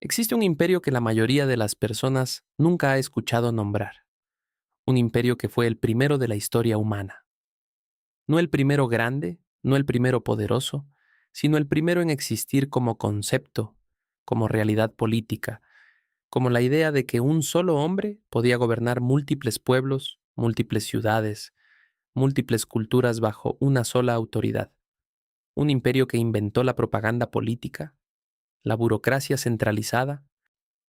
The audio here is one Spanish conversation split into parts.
Existe un imperio que la mayoría de las personas nunca ha escuchado nombrar. Un imperio que fue el primero de la historia humana. No el primero grande, no el primero poderoso, sino el primero en existir como concepto, como realidad política, como la idea de que un solo hombre podía gobernar múltiples pueblos, múltiples ciudades, múltiples culturas bajo una sola autoridad. Un imperio que inventó la propaganda política, la burocracia centralizada,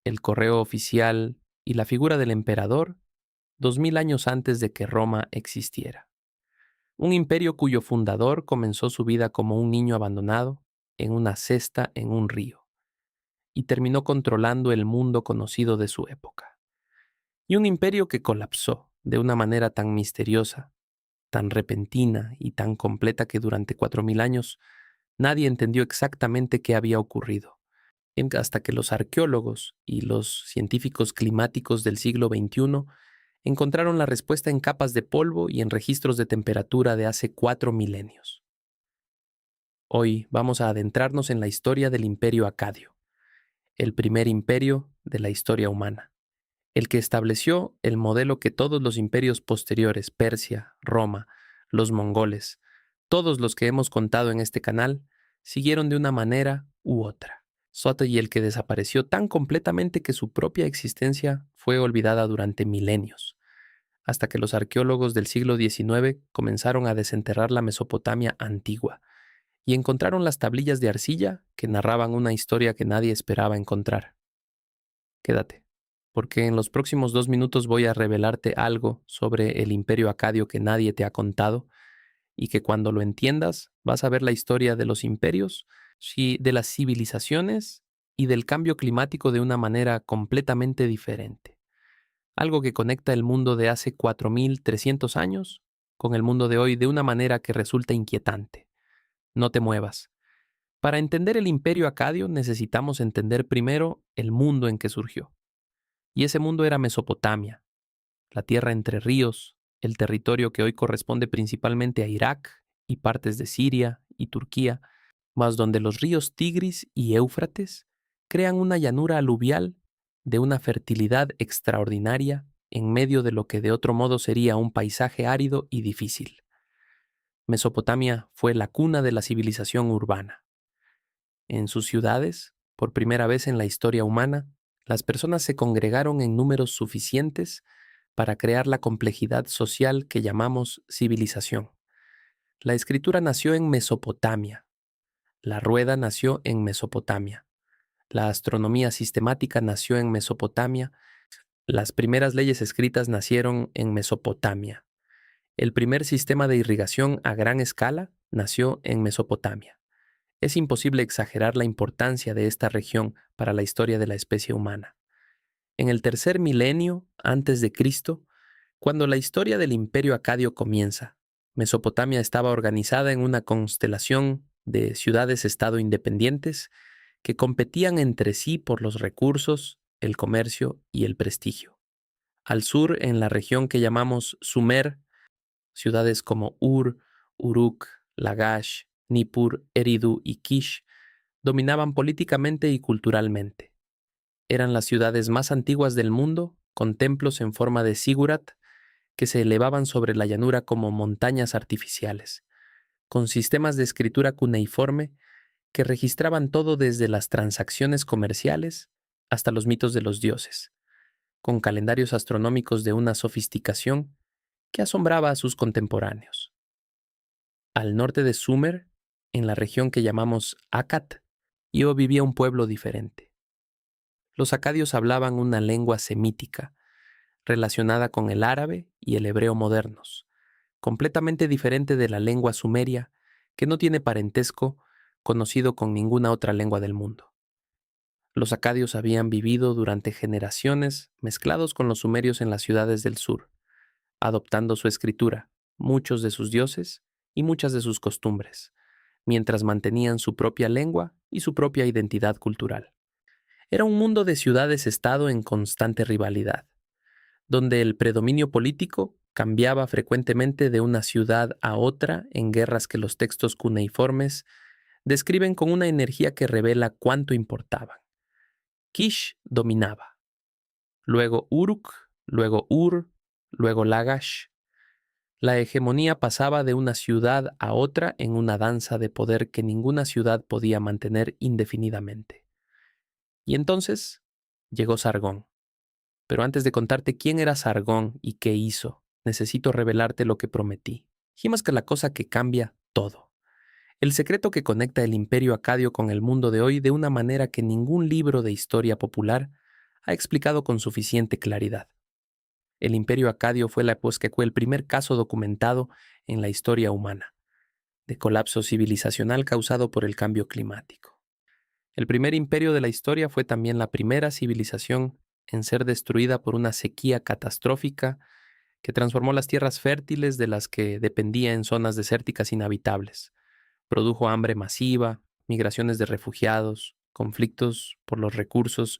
el correo oficial y la figura del emperador 2000 años antes de que Roma existiera. Un imperio cuyo fundador comenzó su vida como un niño abandonado en una cesta en un río y terminó controlando el mundo conocido de su época. Y un imperio que colapsó de una manera tan misteriosa, tan repentina y tan completa que durante 4000 años nadie entendió exactamente qué había ocurrido, hasta que los arqueólogos y los científicos climáticos del siglo XXI encontraron la respuesta en capas de polvo y en registros de temperatura de hace 4 milenios. Hoy vamos a adentrarnos en la historia del Imperio Acadio, el primer imperio de la historia humana, el que estableció el modelo que todos los imperios posteriores, Persia, Roma, los mongoles, todos los que hemos contado en este canal, siguieron de una manera u otra. Y el que desapareció tan completamente que su propia existencia fue olvidada durante milenios, hasta que los arqueólogos del siglo XIX comenzaron a desenterrar la Mesopotamia antigua y encontraron las tablillas de arcilla que narraban una historia que nadie esperaba encontrar. Quédate, porque en los próximos 2 minutos voy a revelarte algo sobre el Imperio Acadio que nadie te ha contado y que cuando lo entiendas vas a ver la historia de los imperios, sí, de las civilizaciones y del cambio climático de una manera completamente diferente. Algo que conecta el mundo de hace 4300 años con el mundo de hoy de una manera que resulta inquietante. No te muevas. Para entender el Imperio Acadio necesitamos entender primero el mundo en que surgió. Y ese mundo era Mesopotamia, la tierra entre ríos, el territorio que hoy corresponde principalmente a Irak y partes de Siria y Turquía, mas donde los ríos Tigris y Éufrates crean una llanura aluvial de una fertilidad extraordinaria en medio de lo que de otro modo sería un paisaje árido y difícil. Mesopotamia fue la cuna de la civilización urbana. En sus ciudades, por primera vez en la historia humana, las personas se congregaron en números suficientes para crear la complejidad social que llamamos civilización. La escritura nació en Mesopotamia. La rueda nació en Mesopotamia. La astronomía sistemática nació en Mesopotamia. Las primeras leyes escritas nacieron en Mesopotamia. El primer sistema de irrigación a gran escala nació en Mesopotamia. Es imposible exagerar la importancia de esta región para la historia de la especie humana. En el tercer milenio antes de Cristo, cuando la historia del Imperio Acadio comienza, Mesopotamia estaba organizada en una constelación de ciudades-estado independientes que competían entre sí por los recursos, el comercio y el prestigio. Al sur, en la región que llamamos Sumer, ciudades como Ur, Uruk, Lagash, Nippur, Eridu y Kish dominaban políticamente y culturalmente. Eran las ciudades más antiguas del mundo, con templos en forma de zigurat que se elevaban sobre la llanura como montañas artificiales, con sistemas de escritura cuneiforme que registraban todo desde las transacciones comerciales hasta los mitos de los dioses, con calendarios astronómicos de una sofisticación que asombraba a sus contemporáneos. Al norte de Sumer, en la región que llamamos Akkad, vivía un pueblo diferente. Los acadios hablaban una lengua semítica, relacionada con el árabe y el hebreo modernos, completamente diferente de la lengua sumeria, que no tiene parentesco conocido con ninguna otra lengua del mundo. Los acadios habían vivido durante generaciones mezclados con los sumerios en las ciudades del sur, adoptando su escritura, muchos de sus dioses y muchas de sus costumbres, mientras mantenían su propia lengua y su propia identidad cultural. Era un mundo de ciudades-estado en constante rivalidad, donde el predominio político cambiaba frecuentemente de una ciudad a otra en guerras que los textos cuneiformes describen con una energía que revela cuánto importaban. Kish dominaba. Luego Uruk, luego Ur, luego Lagash. La hegemonía pasaba de una ciudad a otra en una danza de poder que ninguna ciudad podía mantener indefinidamente. Y entonces llegó Sargón. Pero antes de contarte quién era Sargón y qué hizo, necesito revelarte lo que prometí. Dijimos que la cosa que cambia todo. El secreto que conecta el imperio acadio con el mundo de hoy de una manera que ningún libro de historia popular ha explicado con suficiente claridad. El imperio acadio fue el primer caso documentado en la historia humana, de colapso civilizacional causado por el cambio climático. El primer imperio de la historia fue también la primera civilización en ser destruida por una sequía catastrófica que transformó las tierras fértiles de las que dependía en zonas desérticas inhabitables. Produjo hambre masiva, migraciones de refugiados, conflictos por los recursos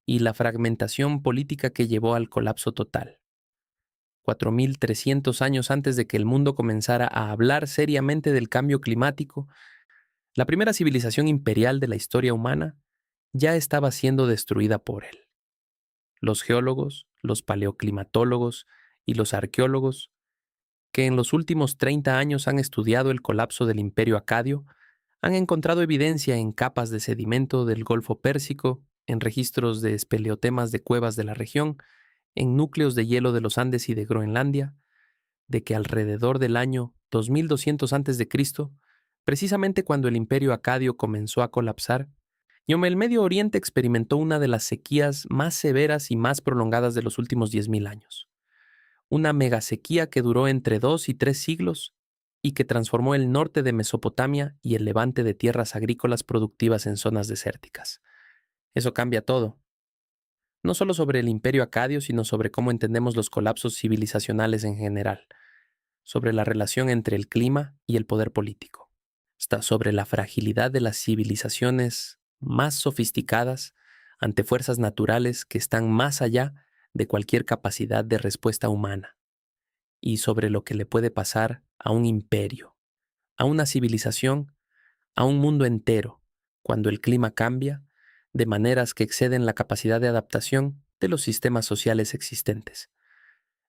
y la fragmentación política que llevó al colapso total. 4.300 años antes de que el mundo comenzara a hablar seriamente del cambio climático, la primera civilización imperial de la historia humana ya estaba siendo destruida por él. Los geólogos, los paleoclimatólogos y los arqueólogos, que en los últimos 30 años han estudiado el colapso del imperio acadio, han encontrado evidencia en capas de sedimento del Golfo Pérsico, en registros de espeleotemas de cuevas de la región, en núcleos de hielo de los Andes y de Groenlandia, de que alrededor del año 2200 a.C., precisamente cuando el imperio acadio comenzó a colapsar, el Medio Oriente experimentó una de las sequías más severas y más prolongadas de los últimos 10.000 años. Una megasequía que duró entre 2 y 3 siglos y que transformó el norte de Mesopotamia y el levante de tierras agrícolas productivas en zonas desérticas. Eso cambia todo. No solo sobre el imperio acadio, sino sobre cómo entendemos los colapsos civilizacionales en general, sobre la relación entre el clima y el poder político, hasta sobre la fragilidad de las civilizaciones más sofisticadas ante fuerzas naturales que están más allá de cualquier capacidad de respuesta humana, y sobre lo que le puede pasar a un imperio, a una civilización, a un mundo entero, cuando el clima cambia de maneras que exceden la capacidad de adaptación de los sistemas sociales existentes.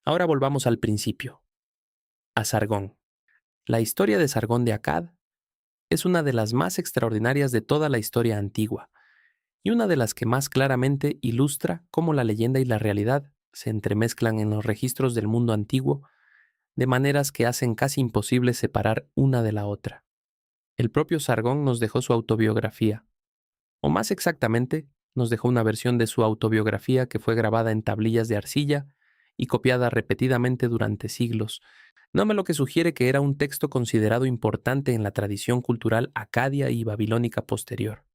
Ahora volvamos al principio, a Sargón. La historia de Sargón de Akkad es una de las más extraordinarias de toda la historia antigua y una de las que más claramente ilustra cómo la leyenda y la realidad se entremezclan en los registros del mundo antiguo de maneras que hacen casi imposible separar una de la otra. El propio Sargón nos dejó su autobiografía, o más exactamente, nos dejó una versión de su autobiografía que fue grabada en tablillas de arcilla y copiada repetidamente durante siglos, lo que sugiere que era un texto considerado importante en la tradición cultural acadia y babilónica posterior.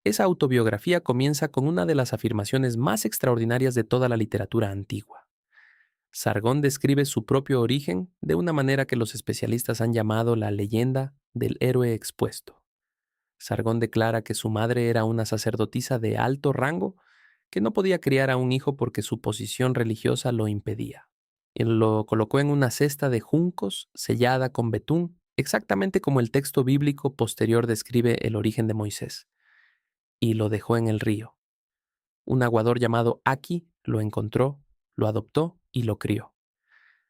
Esa autobiografía comienza con una de las afirmaciones más extraordinarias de toda la literatura antigua. Sargón describe su propio origen de una manera que los especialistas han llamado la leyenda del héroe expuesto. Sargón declara que su madre era una sacerdotisa de alto rango que no podía criar a un hijo porque su posición religiosa lo impedía. Él lo colocó en una cesta de juncos sellada con betún, exactamente como el texto bíblico posterior describe el origen de Moisés, y lo dejó en el río. Un aguador llamado Aki lo encontró, lo adoptó y lo crió.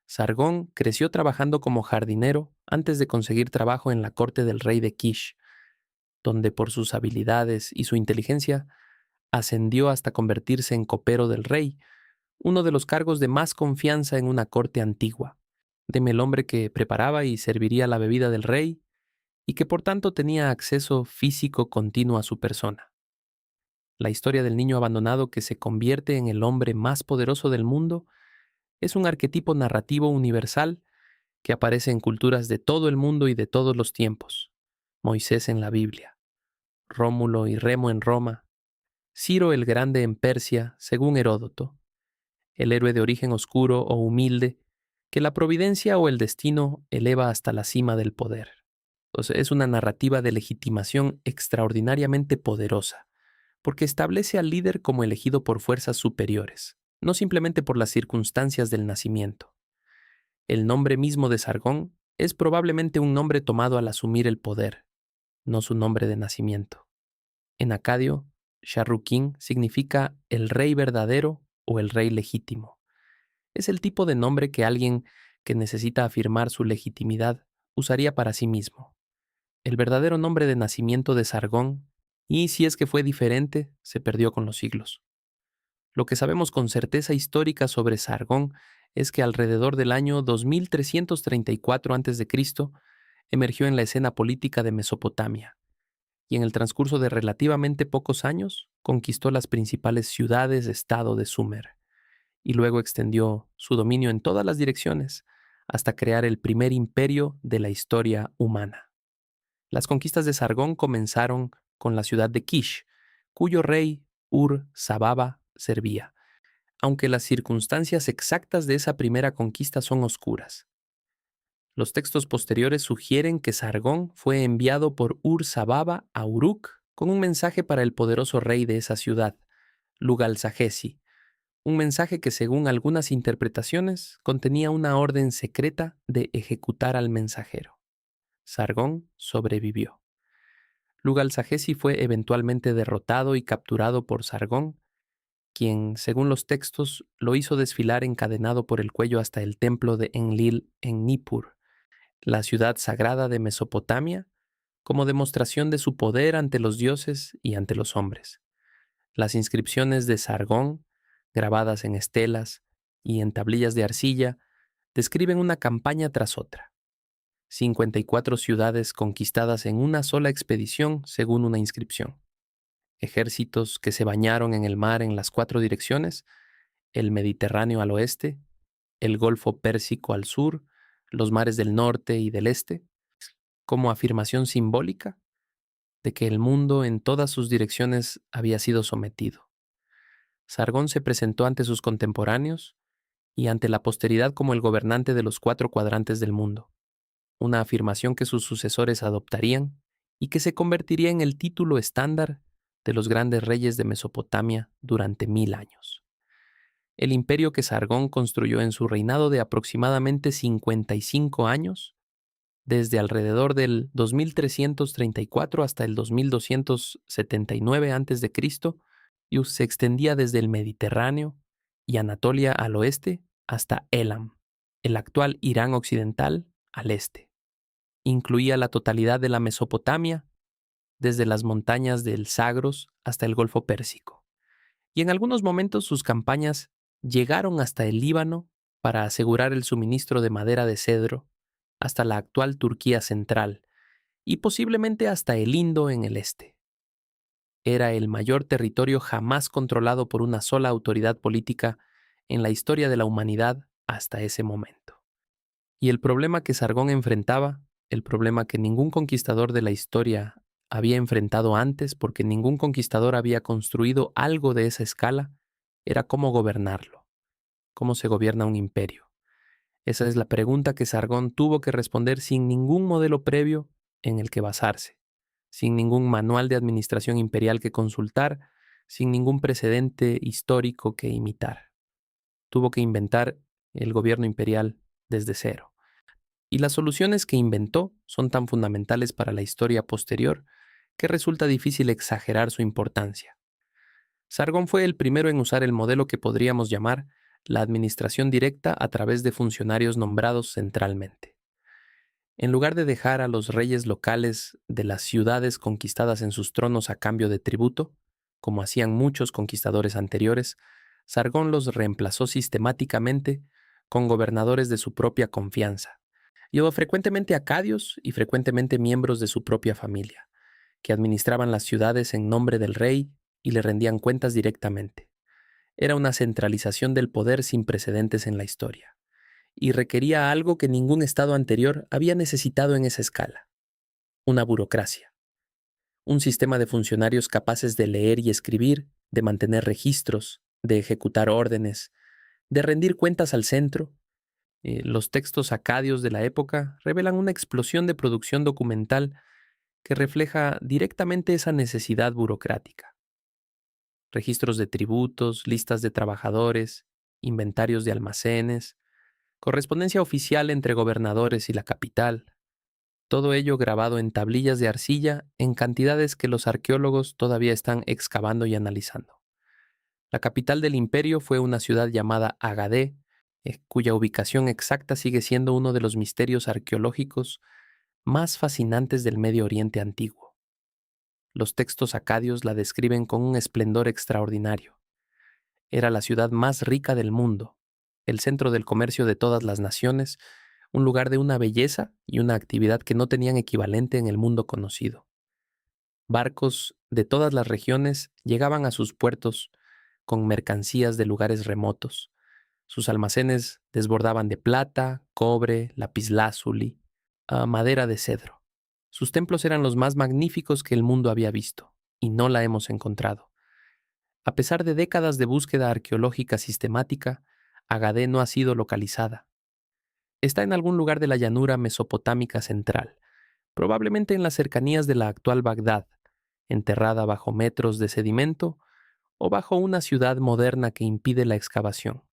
Sargón creció trabajando como jardinero antes de conseguir trabajo en la corte del rey de Kish, donde por sus habilidades y su inteligencia ascendió hasta convertirse en copero del rey, uno de los cargos de más confianza en una corte antigua. Deme el hombre que preparaba y serviría la bebida del rey y que por tanto tenía acceso físico continuo a su persona. La historia del niño abandonado que se convierte en el hombre más poderoso del mundo es un arquetipo narrativo universal que aparece en culturas de todo el mundo y de todos los tiempos. Moisés en la Biblia, Rómulo y Remo en Roma, Ciro el Grande en Persia, según Heródoto, el héroe de origen oscuro o humilde que la providencia o el destino eleva hasta la cima del poder. Entonces, es una narrativa de legitimación extraordinariamente poderosa, porque establece al líder como elegido por fuerzas superiores, no simplemente por las circunstancias del nacimiento. El nombre mismo de Sargón es probablemente un nombre tomado al asumir el poder, no su nombre de nacimiento. En acadio, Sharrukin significa el rey verdadero o el rey legítimo. Es el tipo de nombre que alguien que necesita afirmar su legitimidad usaría para sí mismo. El verdadero nombre de nacimiento de Sargón, y si es que fue diferente, se perdió con los siglos. Lo que sabemos con certeza histórica sobre Sargón es que alrededor del año 2334 a.C. emergió en la escena política de Mesopotamia, y en el transcurso de relativamente pocos años conquistó las principales ciudades-estado de Sumer, y luego extendió su dominio en todas las direcciones hasta crear el primer imperio de la historia humana. Las conquistas de Sargón comenzaron con la ciudad de Kish, cuyo rey Ur-Zababa servía, aunque las circunstancias exactas de esa primera conquista son oscuras. Los textos posteriores sugieren que Sargón fue enviado por Ur-Zababa a Uruk con un mensaje para el poderoso rey de esa ciudad, Lugal-Sagesi, un mensaje que según algunas interpretaciones contenía una orden secreta de ejecutar al mensajero. Sargón sobrevivió. Lugal-Sagesi fue eventualmente derrotado y capturado por Sargón, quien, según los textos, lo hizo desfilar encadenado por el cuello hasta el templo de Enlil en Nippur, la ciudad sagrada de Mesopotamia, como demostración de su poder ante los dioses y ante los hombres. Las inscripciones de Sargón, grabadas en estelas y en tablillas de arcilla, describen una campaña tras otra. 54 ciudades conquistadas en una sola expedición, según una inscripción. Ejércitos que se bañaron en el mar en las 4 direcciones, el Mediterráneo al oeste, el Golfo Pérsico al sur, los mares del norte y del este, como afirmación simbólica de que el mundo en todas sus direcciones había sido sometido. Sargón se presentó ante sus contemporáneos y ante la posteridad como el gobernante de los 4 cuadrantes del mundo, una afirmación que sus sucesores adoptarían y que se convertiría en el título estándar de los grandes reyes de Mesopotamia durante 1000 años. El imperio que Sargón construyó en su reinado de aproximadamente 55 años, desde alrededor del 2334 hasta el 2279 a.C., y se extendía desde el Mediterráneo y Anatolia al oeste hasta Elam, el actual Irán occidental, al este. Incluía la totalidad de la Mesopotamia, desde las montañas del Zagros hasta el Golfo Pérsico. Y en algunos momentos sus campañas llegaron hasta el Líbano para asegurar el suministro de madera de cedro, hasta la actual Turquía central y posiblemente hasta el Indo en el este. Era el mayor territorio jamás controlado por una sola autoridad política en la historia de la humanidad hasta ese momento. Y el problema que Sargón enfrentaba, el problema que ningún conquistador de la historia había enfrentado antes porque ningún conquistador había construido algo de esa escala, era cómo gobernarlo, cómo se gobierna un imperio. Esa es la pregunta que Sargón tuvo que responder sin ningún modelo previo en el que basarse, sin ningún manual de administración imperial que consultar, sin ningún precedente histórico que imitar. Tuvo que inventar el gobierno imperial desde cero. Y las soluciones que inventó son tan fundamentales para la historia posterior que resulta difícil exagerar su importancia. Sargón fue el primero en usar el modelo que podríamos llamar la administración directa a través de funcionarios nombrados centralmente. En lugar de dejar a los reyes locales de las ciudades conquistadas en sus tronos a cambio de tributo, como hacían muchos conquistadores anteriores, Sargón los reemplazó sistemáticamente con gobernadores de su propia confianza, y frecuentemente acadios y frecuentemente miembros de su propia familia, que administraban las ciudades en nombre del rey y le rendían cuentas directamente. Era una centralización del poder sin precedentes en la historia, y requería algo que ningún estado anterior había necesitado en esa escala: una burocracia, un sistema de funcionarios capaces de leer y escribir, de mantener registros, de ejecutar órdenes, de rendir cuentas al centro. Los textos acadios de la época revelan una explosión de producción documental que refleja directamente esa necesidad burocrática. Registros de tributos, listas de trabajadores, inventarios de almacenes, correspondencia oficial entre gobernadores y la capital, Todo ello grabado en tablillas de arcilla en cantidades que los arqueólogos todavía están excavando y analizando. La capital del imperio fue una ciudad llamada Agadé, cuya ubicación exacta sigue siendo uno de los misterios arqueológicos más fascinantes del Medio Oriente antiguo. Los textos acadios la describen con un esplendor extraordinario. Era la ciudad más rica del mundo, el centro del comercio de todas las naciones, un lugar de una belleza y una actividad que no tenían equivalente en el mundo conocido. Barcos de todas las regiones llegaban a sus puertos con mercancías de lugares remotos. Sus almacenes desbordaban de plata, cobre, lapislázuli, madera de cedro. Sus templos eran los más magníficos que el mundo había visto, y no la hemos encontrado. A pesar de décadas de búsqueda arqueológica sistemática, Agadé no ha sido localizada. Está en algún lugar de la llanura mesopotámica central, probablemente en las cercanías de la actual Bagdad, enterrada bajo metros de sedimento o bajo una ciudad moderna que impide la excavación.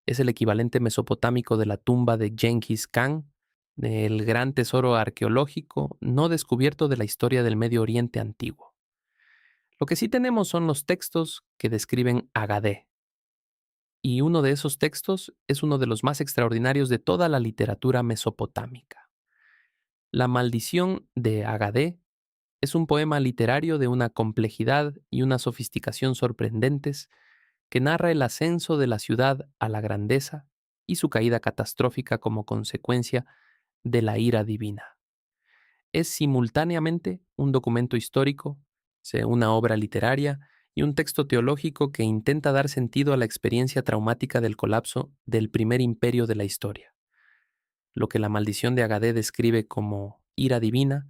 Es el equivalente mesopotámico de la tumba de Genghis Khan, del gran tesoro arqueológico no descubierto de la historia del Medio Oriente antiguo. Lo que sí tenemos son los textos que describen Agadé. Y uno de esos textos es uno de los más extraordinarios de toda la literatura mesopotámica. La maldición de Agadé es un poema literario de una complejidad y una sofisticación sorprendentes que narra el ascenso de la ciudad a la grandeza y su caída catastrófica como consecuencia de la ira divina. Es simultáneamente un documento histórico, una obra literaria y un texto teológico que intenta dar sentido a la experiencia traumática del colapso del primer imperio de la historia. Lo que la maldición de Agadé describe como ira divina,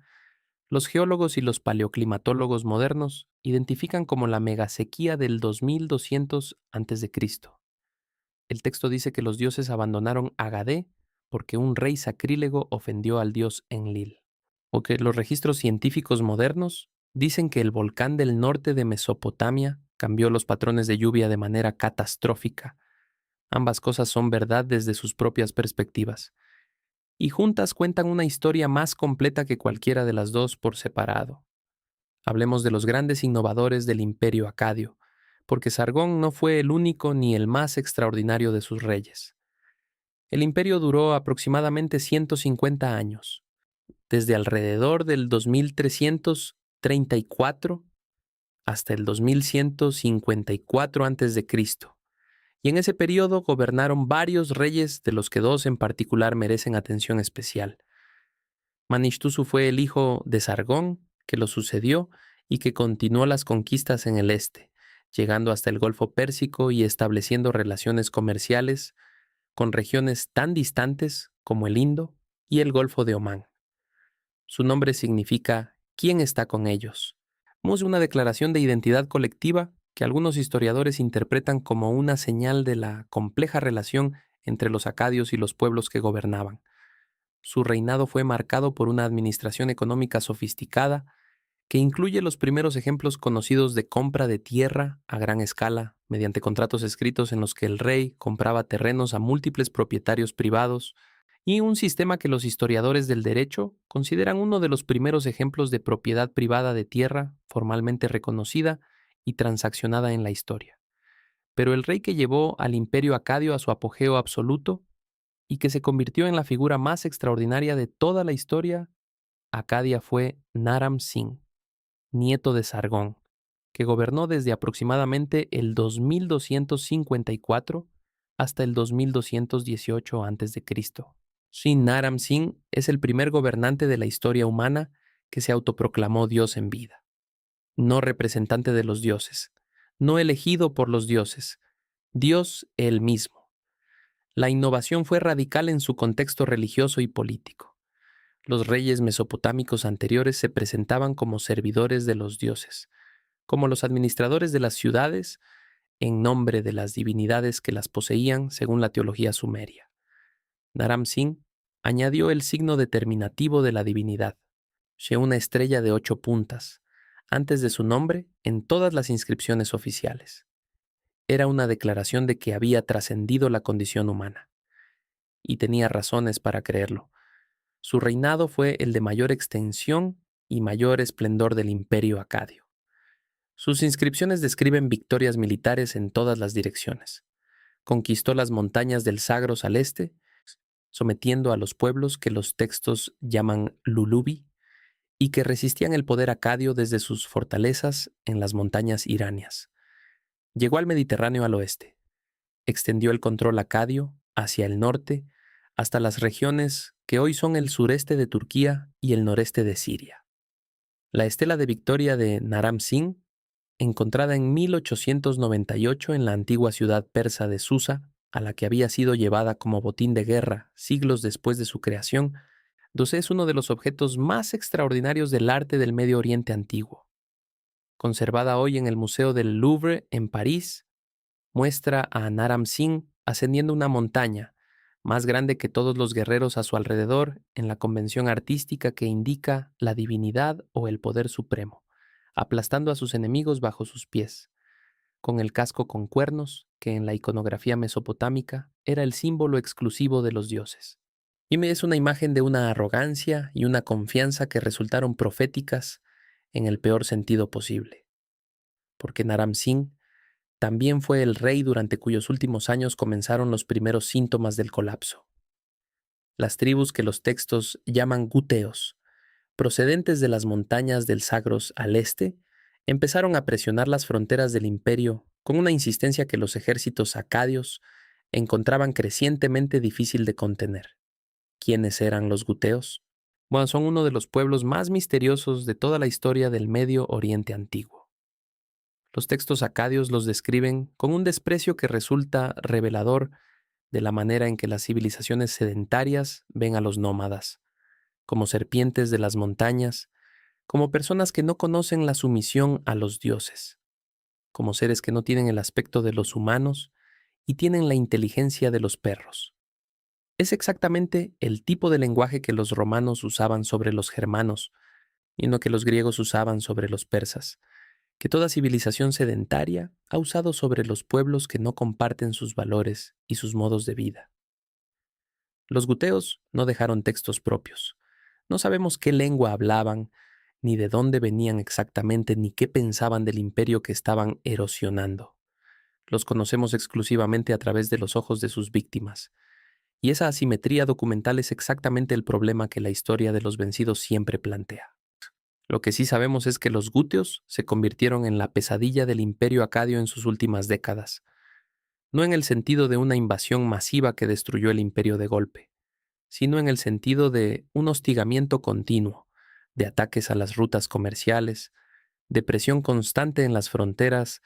los geólogos y los paleoclimatólogos modernos identifican como la megasequía del 2200 a.C. El texto dice que los dioses abandonaron Agadé porque un rey sacrílego ofendió al dios Enlil. O que los registros científicos modernos dicen que el volcán del norte de Mesopotamia cambió los patrones de lluvia de manera catastrófica. Ambas cosas son verdad desde sus propias perspectivas, y juntas cuentan una historia más completa que cualquiera de las dos por separado. Hablemos de los grandes innovadores del imperio acadio, porque Sargón no fue el único ni el más extraordinario de sus reyes. El imperio duró aproximadamente 150 años, desde alrededor del 2334 hasta el 2154 a.C., y en ese periodo gobernaron varios reyes, de los que dos en particular merecen atención especial. Manishtusu fue el hijo de Sargón, que lo sucedió y que continuó las conquistas en el este, llegando hasta el Golfo Pérsico y estableciendo relaciones comerciales con regiones tan distantes como el Indo y el Golfo de Omán. Su nombre significa ¿quién está con ellos? Es una declaración de identidad colectiva que algunos historiadores interpretan como una señal de la compleja relación entre los acadios y los pueblos que gobernaban. Su reinado fue marcado por una administración económica sofisticada que incluye los primeros ejemplos conocidos de compra de tierra a gran escala, mediante contratos escritos en los que el rey compraba terrenos a múltiples propietarios privados, y un sistema que los historiadores del derecho consideran uno de los primeros ejemplos de propiedad privada de tierra formalmente reconocida y transaccionada en la historia. Pero el rey que llevó al imperio acadio a su apogeo absoluto y que se convirtió en la figura más extraordinaria de toda la historia acadia fue Naram Sin, nieto de Sargón, que gobernó desde aproximadamente el 2254 hasta el 2218 a.C. Sin Naram Sin es el primer gobernante de la historia humana que se autoproclamó Dios en vida. No representante de los dioses, no elegido por los dioses, Dios él mismo. La innovación fue radical en su contexto religioso y político. Los reyes mesopotámicos anteriores se presentaban como servidores de los dioses, como los administradores de las ciudades, en nombre de las divinidades que las poseían según la teología sumeria. Naram Sin añadió el signo determinativo de la divinidad, una estrella de 8 puntas, antes de su nombre en todas las inscripciones oficiales. Era una declaración de que había trascendido la condición humana. Y tenía razones para creerlo. Su reinado fue el de mayor extensión y mayor esplendor del imperio acadio. Sus inscripciones describen victorias militares en todas las direcciones. Conquistó las montañas del Zagros al este, sometiendo a los pueblos que los textos llaman Lulubi y que resistían el poder acadio desde sus fortalezas en las montañas iranias. Llegó al Mediterráneo al oeste. Extendió el control acadio hacia el norte hasta las regiones que hoy son el sureste de Turquía y el noreste de Siria. La estela de victoria de Naram Sin, encontrada en 1898 en la antigua ciudad persa de Susa, a la que había sido llevada como botín de guerra siglos después de su creación, es uno de los objetos más extraordinarios del arte del Medio Oriente antiguo. Conservada hoy en el Museo del Louvre en París, muestra a Naram Sin ascendiendo una montaña, más grande que todos los guerreros a su alrededor, en la convención artística que indica la divinidad o el poder supremo, aplastando a sus enemigos bajo sus pies, con el casco con cuernos, que en la iconografía mesopotámica era el símbolo exclusivo de los dioses. Y es una imagen de una arrogancia y una confianza que resultaron proféticas en el peor sentido posible. Porque Naram Sin también fue el rey durante cuyos últimos años comenzaron los primeros síntomas del colapso. Las tribus que los textos llaman guteos, procedentes de las montañas del Zagros al este, empezaron a presionar las fronteras del imperio con una insistencia que los ejércitos acadios encontraban crecientemente difícil de contener. ¿Quiénes eran los guteos? Bueno, son uno de los pueblos más misteriosos de toda la historia del Medio Oriente antiguo. Los textos acadios los describen con un desprecio que resulta revelador de la manera en que las civilizaciones sedentarias ven a los nómadas, como serpientes de las montañas, como personas que no conocen la sumisión a los dioses, como seres que no tienen el aspecto de los humanos y tienen la inteligencia de los perros. Es exactamente el tipo de lenguaje que los romanos usaban sobre los germanos y no que los griegos usaban sobre los persas, que toda civilización sedentaria ha usado sobre los pueblos que no comparten sus valores y sus modos de vida. Los guteos no dejaron textos propios. No sabemos qué lengua hablaban, ni de dónde venían exactamente, ni qué pensaban del imperio que estaban erosionando. Los conocemos exclusivamente a través de los ojos de sus víctimas. Y esa asimetría documental es exactamente el problema que la historia de los vencidos siempre plantea. Lo que sí sabemos es que los guteos se convirtieron en la pesadilla del imperio acadio en sus últimas décadas, no en el sentido de una invasión masiva que destruyó el imperio de golpe, sino en el sentido de un hostigamiento continuo, de ataques a las rutas comerciales, de presión constante en las fronteras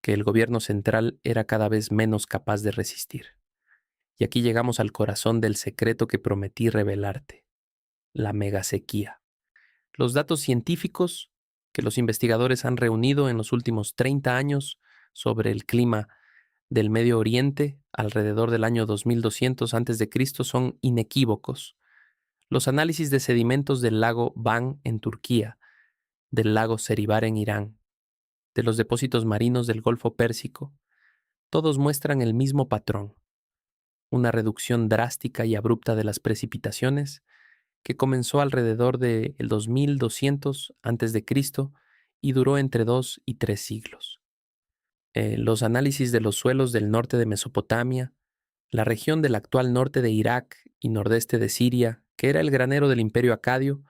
que el gobierno central era cada vez menos capaz de resistir. Y aquí llegamos al corazón del secreto que prometí revelarte, la megasequía. Los datos científicos que los investigadores han reunido en los últimos 30 años sobre el clima del Medio Oriente alrededor del año 2200 a.C. son inequívocos. Los análisis de sedimentos del lago Van en Turquía, del lago Seribar en Irán, de los depósitos marinos del Golfo Pérsico, todos muestran el mismo patrón, una reducción drástica y abrupta de las precipitaciones que comenzó alrededor del 2200 a.C. y duró entre 2 y 3 siglos. Los análisis de los suelos del norte de Mesopotamia, la región del actual norte de Irak y nordeste de Siria, que era el granero del imperio acadio,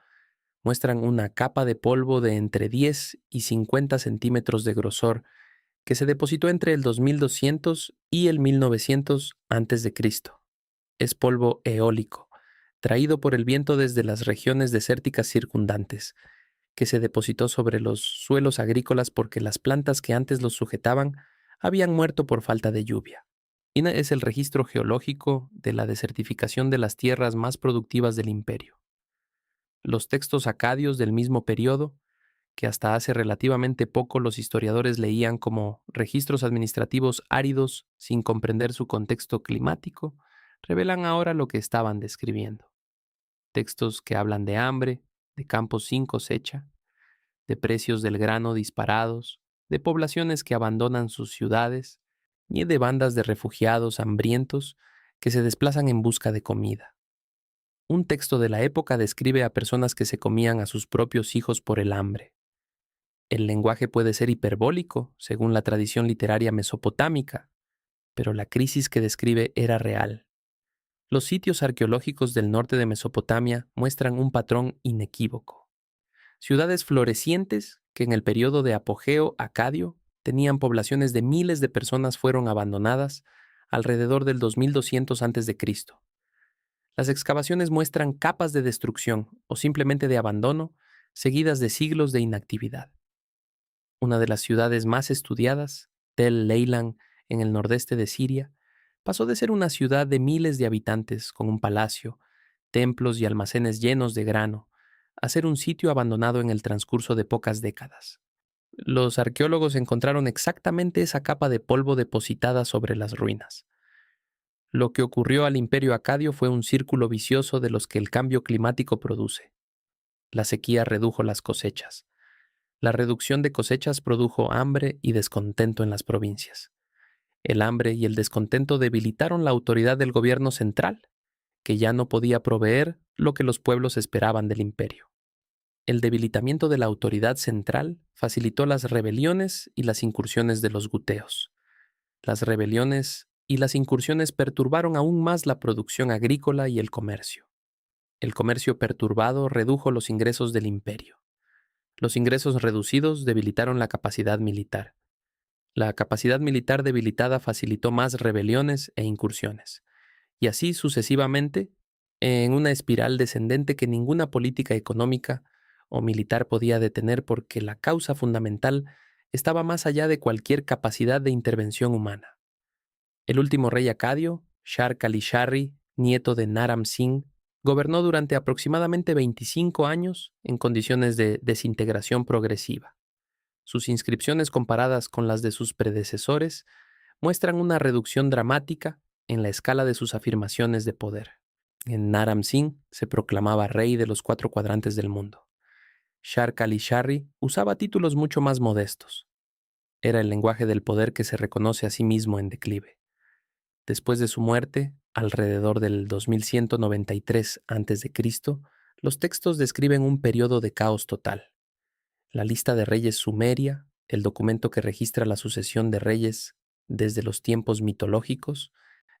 muestran una capa de polvo de entre 10 y 50 centímetros de grosor que se depositó entre el 2200 y el 1900 a.C. Es polvo eólico, traído por el viento desde las regiones desérticas circundantes, que se depositó sobre los suelos agrícolas porque las plantas que antes los sujetaban habían muerto por falta de lluvia. INA es el registro geológico de la desertificación de las tierras más productivas del imperio. Los textos acadios del mismo periodo, que hasta hace relativamente poco los historiadores leían como registros administrativos áridos sin comprender su contexto climático, revelan ahora lo que estaban describiendo. Textos que hablan de hambre, de campos sin cosecha, de precios del grano disparados, de poblaciones que abandonan sus ciudades y de bandas de refugiados hambrientos que se desplazan en busca de comida. Un texto de la época describe a personas que se comían a sus propios hijos por el hambre. El lenguaje puede ser hiperbólico, según la tradición literaria mesopotámica, pero la crisis que describe era real. Los sitios arqueológicos del norte de Mesopotamia muestran un patrón inequívoco. Ciudades florecientes que en el periodo de apogeo acadio tenían poblaciones de miles de personas fueron abandonadas alrededor del 2200 a.C. Las excavaciones muestran capas de destrucción o simplemente de abandono seguidas de siglos de inactividad. Una de las ciudades más estudiadas, Tel Leilan, en el nordeste de Siria, pasó de ser una ciudad de miles de habitantes con un palacio, templos y almacenes llenos de grano, a ser un sitio abandonado en el transcurso de pocas décadas. Los arqueólogos encontraron exactamente esa capa de polvo depositada sobre las ruinas. Lo que ocurrió al imperio acadio fue un círculo vicioso de los que el cambio climático produce. La sequía redujo las cosechas. La reducción de cosechas produjo hambre y descontento en las provincias. El hambre y el descontento debilitaron la autoridad del gobierno central, que ya no podía proveer lo que los pueblos esperaban del imperio. El debilitamiento de la autoridad central facilitó las rebeliones y las incursiones de los guteos. Las rebeliones y las incursiones perturbaron aún más la producción agrícola y el comercio. El comercio perturbado redujo los ingresos del imperio. Los ingresos reducidos debilitaron la capacidad militar. La capacidad militar debilitada facilitó más rebeliones e incursiones, y así sucesivamente, en una espiral descendente que ninguna política económica o militar podía detener porque la causa fundamental estaba más allá de cualquier capacidad de intervención humana. El último rey acadio, Shar-Kali-Sharri, nieto de Naram Sin, gobernó durante aproximadamente 25 años en condiciones de desintegración progresiva. Sus inscripciones comparadas con las de sus predecesores muestran una reducción dramática en la escala de sus afirmaciones de poder. En Naram Sin se proclamaba rey de los 4 cuadrantes del mundo. Shar-Kali-Sharri usaba títulos mucho más modestos. Era el lenguaje del poder que se reconoce a sí mismo en declive. Después de su muerte, alrededor del 2193 a.C., los textos describen un periodo de caos total. La lista de reyes sumeria, el documento que registra la sucesión de reyes desde los tiempos mitológicos,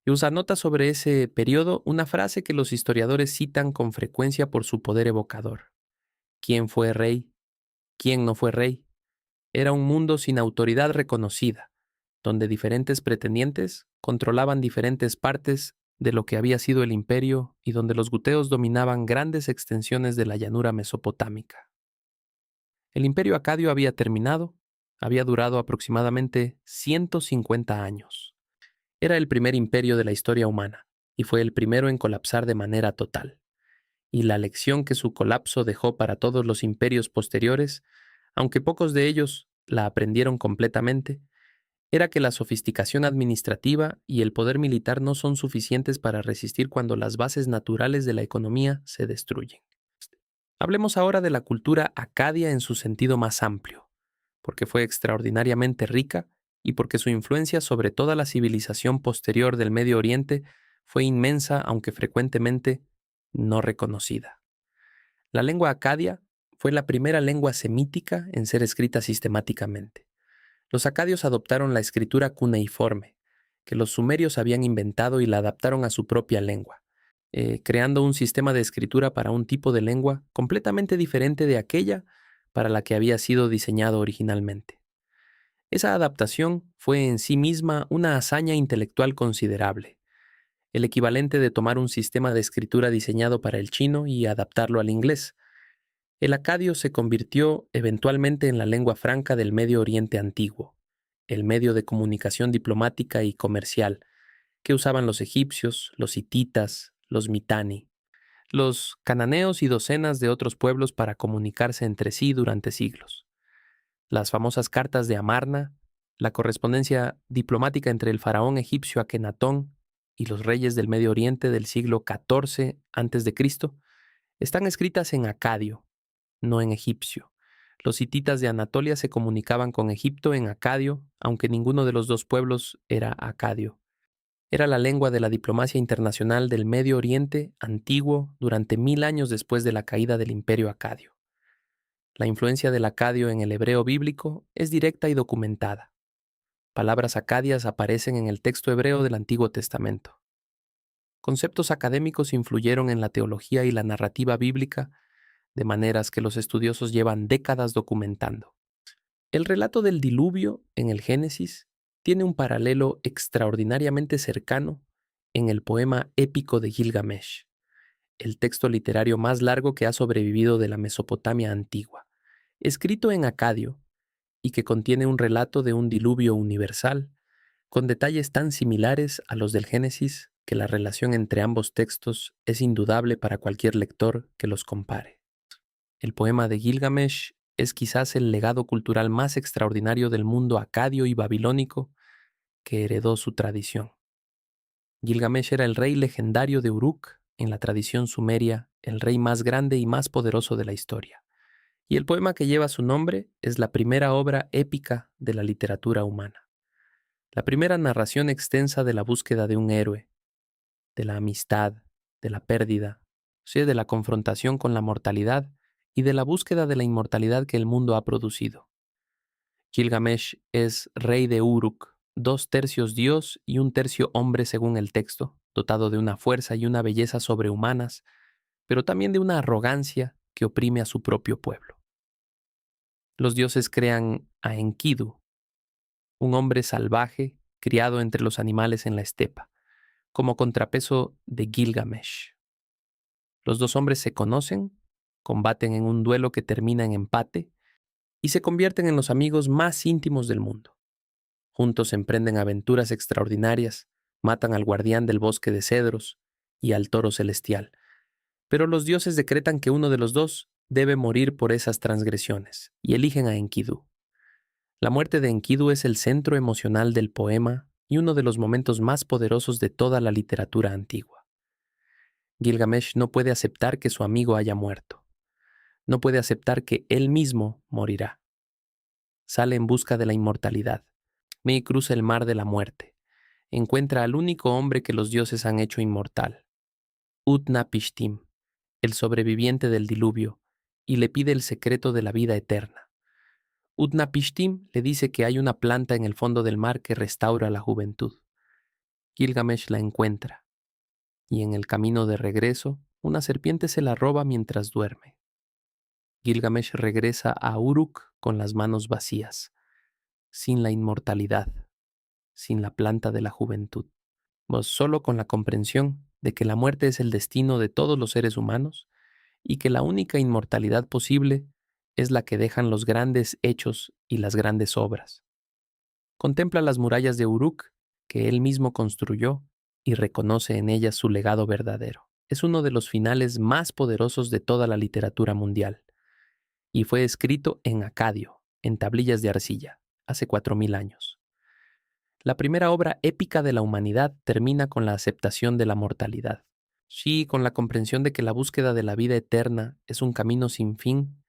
y usa nota sobre ese periodo una frase que los historiadores citan con frecuencia por su poder evocador. ¿Quién fue rey? ¿Quién no fue rey? Era un mundo sin autoridad reconocida, donde diferentes pretendientes controlaban diferentes partes de lo que había sido el imperio y donde los guteos dominaban grandes extensiones de la llanura mesopotámica. El imperio acadio había terminado, había durado aproximadamente 150 años. Era el primer imperio de la historia humana y fue el primero en colapsar de manera total. Y la lección que su colapso dejó para todos los imperios posteriores, aunque pocos de ellos la aprendieron completamente, era que la sofisticación administrativa y el poder militar no son suficientes para resistir cuando las bases naturales de la economía se destruyen. Hablemos ahora de la cultura acadia en su sentido más amplio, porque fue extraordinariamente rica y porque su influencia sobre toda la civilización posterior del Medio Oriente fue inmensa, aunque frecuentemente no reconocida. La lengua acadia fue la primera lengua semítica en ser escrita sistemáticamente. Los acadios adoptaron la escritura cuneiforme, que los sumerios habían inventado y la adaptaron a su propia lengua, creando un sistema de escritura para un tipo de lengua completamente diferente de aquella para la que había sido diseñado originalmente. Esa adaptación fue en sí misma una hazaña intelectual considerable, el equivalente de tomar un sistema de escritura diseñado para el chino y adaptarlo al inglés. El acadio se convirtió eventualmente en la lengua franca del Medio Oriente antiguo, el medio de comunicación diplomática y comercial que usaban los egipcios, los hititas, los mitani, los cananeos y docenas de otros pueblos para comunicarse entre sí durante siglos. Las famosas cartas de Amarna, la correspondencia diplomática entre el faraón egipcio Akenatón y los reyes del Medio Oriente del siglo XIV a.C., están escritas en acadio, no en egipcio. Los hititas de Anatolia se comunicaban con Egipto en acadio, aunque ninguno de los dos pueblos era acadio. Era la lengua de la diplomacia internacional del Medio Oriente antiguo durante 1000 años después de la caída del Imperio Acadio. La influencia del acadio en el hebreo bíblico es directa y documentada. Palabras acadias aparecen en el texto hebreo del Antiguo Testamento. Conceptos académicos influyeron en la teología y la narrativa bíblica de maneras que los estudiosos llevan décadas documentando. El relato del diluvio en el Génesis tiene un paralelo extraordinariamente cercano en el poema épico de Gilgamesh, el texto literario más largo que ha sobrevivido de la Mesopotamia antigua, escrito en acadio y que contiene un relato de un diluvio universal, con detalles tan similares a los del Génesis que la relación entre ambos textos es indudable para cualquier lector que los compare. El poema de Gilgamesh es quizás el legado cultural más extraordinario del mundo acadio y babilónico que heredó su tradición. Gilgamesh era el rey legendario de Uruk, en la tradición sumeria, el rey más grande y más poderoso de la historia. Y el poema que lleva su nombre es la primera obra épica de la literatura humana. La primera narración extensa de la búsqueda de un héroe, de la amistad, de la pérdida, o sea, de la confrontación con la mortalidad y de la búsqueda de la inmortalidad que el mundo ha producido. Gilgamesh es rey de Uruk, 2/3 dios y 1/3 hombre según el texto, dotado de una fuerza y una belleza sobrehumanas, pero también de una arrogancia que oprime a su propio pueblo. Los dioses crean a Enkidu, un hombre salvaje criado entre los animales en la estepa, como contrapeso de Gilgamesh. Los dos hombres se conocen, combaten en un duelo que termina en empate y se convierten en los amigos más íntimos del mundo. Juntos emprenden aventuras extraordinarias, matan al guardián del bosque de cedros y al toro celestial. Pero los dioses decretan que uno de los dos debe morir por esas transgresiones y eligen a Enkidu. La muerte de Enkidu es el centro emocional del poema y uno de los momentos más poderosos de toda la literatura antigua. Gilgamesh no puede aceptar que su amigo haya muerto. No puede aceptar que él mismo morirá. Sale en busca de la inmortalidad. Me cruza el mar de la muerte. Encuentra al único hombre que los dioses han hecho inmortal, Utnapishtim, el sobreviviente del diluvio, y le pide el secreto de la vida eterna. Utnapishtim le dice que hay una planta en el fondo del mar que restaura la juventud. Gilgamesh la encuentra, y en el camino de regreso, una serpiente se la roba mientras duerme. Gilgamesh regresa a Uruk con las manos vacías, sin la inmortalidad, sin la planta de la juventud, solo con la comprensión de que la muerte es el destino de todos los seres humanos y que la única inmortalidad posible es la que dejan los grandes hechos y las grandes obras. Contempla las murallas de Uruk que él mismo construyó y reconoce en ellas su legado verdadero. Es uno de los finales más poderosos de toda la literatura mundial y fue escrito en acadio, en tablillas de arcilla, hace 4000 años. La primera obra épica de la humanidad termina con la aceptación de la mortalidad. Sí, con la comprensión de que la búsqueda de la vida eterna es un camino sin fin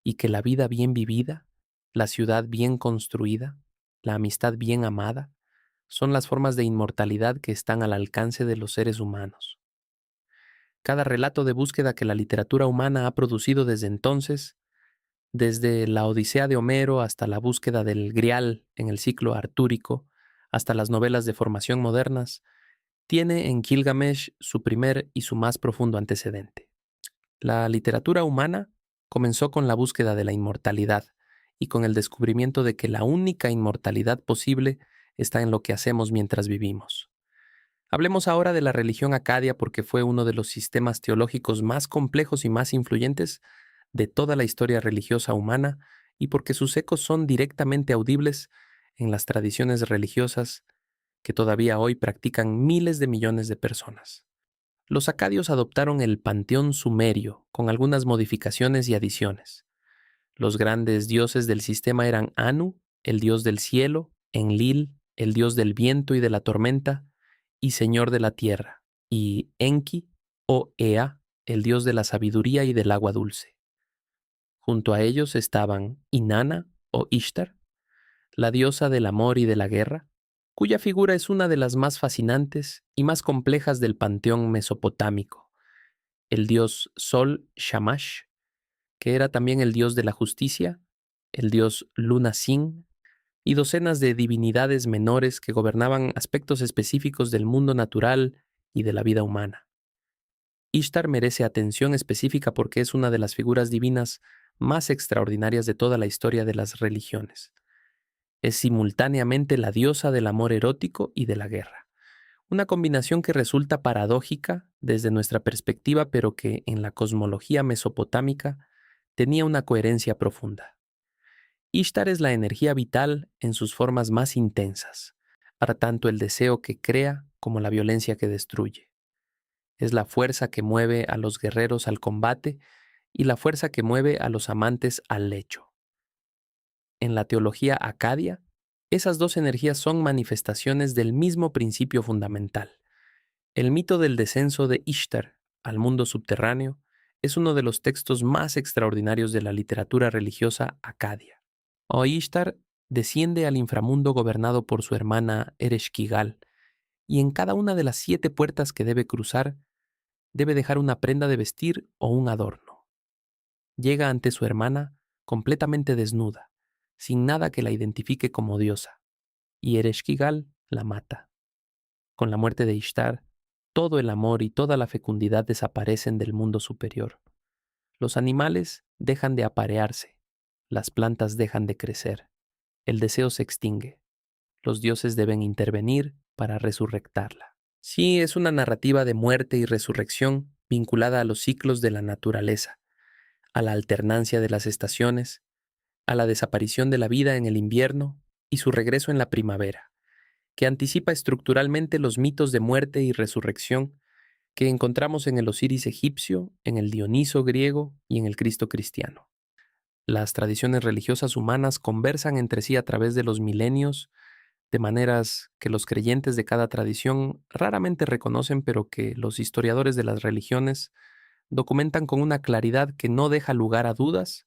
y que la vida bien vivida, la ciudad bien construida, la amistad bien amada, son las formas de inmortalidad que están al alcance de los seres humanos. Cada relato de búsqueda que la literatura humana ha producido desde entonces, desde la Odisea de Homero hasta la búsqueda del Grial en el ciclo artúrico, hasta las novelas de formación modernas, tiene en Gilgamesh su primer y su más profundo antecedente. La literatura humana comenzó con la búsqueda de la inmortalidad y con el descubrimiento de que la única inmortalidad posible está en lo que hacemos mientras vivimos. Hablemos ahora de la religión acadia porque fue uno de los sistemas teológicos más complejos y más influyentes de toda la historia religiosa humana y porque sus ecos son directamente audibles en las tradiciones religiosas que todavía hoy practican miles de millones de personas. Los acadios adoptaron el panteón sumerio con algunas modificaciones y adiciones. Los grandes dioses del sistema eran Anu, el dios del cielo, Enlil, el dios del viento y de la tormenta, y señor de la tierra, y Enki o Ea, el dios de la sabiduría y del agua dulce. Junto a ellos estaban Inanna o Ishtar, la diosa del amor y de la guerra, cuya figura es una de las más fascinantes y más complejas del panteón mesopotámico. El dios Sol Shamash, que era también el dios de la justicia, el dios Luna-Sin, y docenas de divinidades menores que gobernaban aspectos específicos del mundo natural y de la vida humana. Ishtar merece atención específica porque es una de las figuras divinas más extraordinarias de toda la historia de las religiones. Es simultáneamente la diosa del amor erótico y de la guerra. Una combinación que resulta paradójica desde nuestra perspectiva, pero que en la cosmología mesopotámica tenía una coherencia profunda. Ishtar es la energía vital en sus formas más intensas, tanto el deseo que crea como la violencia que destruye. Es la fuerza que mueve a los guerreros al combate y la fuerza que mueve a los amantes al lecho. En la teología acadia, esas dos energías son manifestaciones del mismo principio fundamental. El mito del descenso de Ishtar al mundo subterráneo es uno de los textos más extraordinarios de la literatura religiosa acadia. Ishtar desciende al inframundo gobernado por su hermana Ereshkigal, y en cada una de las 7 puertas que debe cruzar, debe dejar una prenda de vestir o un adorno. Llega ante su hermana completamente desnuda, sin nada que la identifique como diosa, y Ereshkigal la mata. Con la muerte de Ishtar, todo el amor y toda la fecundidad desaparecen del mundo superior. Los animales dejan de aparearse, las plantas dejan de crecer, el deseo se extingue. Los dioses deben intervenir para resurrectarla. Sí, es una narrativa de muerte y resurrección vinculada a los ciclos de la naturaleza, a la alternancia de las estaciones, a la desaparición de la vida en el invierno y su regreso en la primavera, que anticipa estructuralmente los mitos de muerte y resurrección que encontramos en el Osiris egipcio, en el Dioniso griego y en el Cristo cristiano. Las tradiciones religiosas humanas conversan entre sí a través de los milenios, de maneras que los creyentes de cada tradición raramente reconocen, pero que los historiadores de las religiones documentan con una claridad que no deja lugar a dudas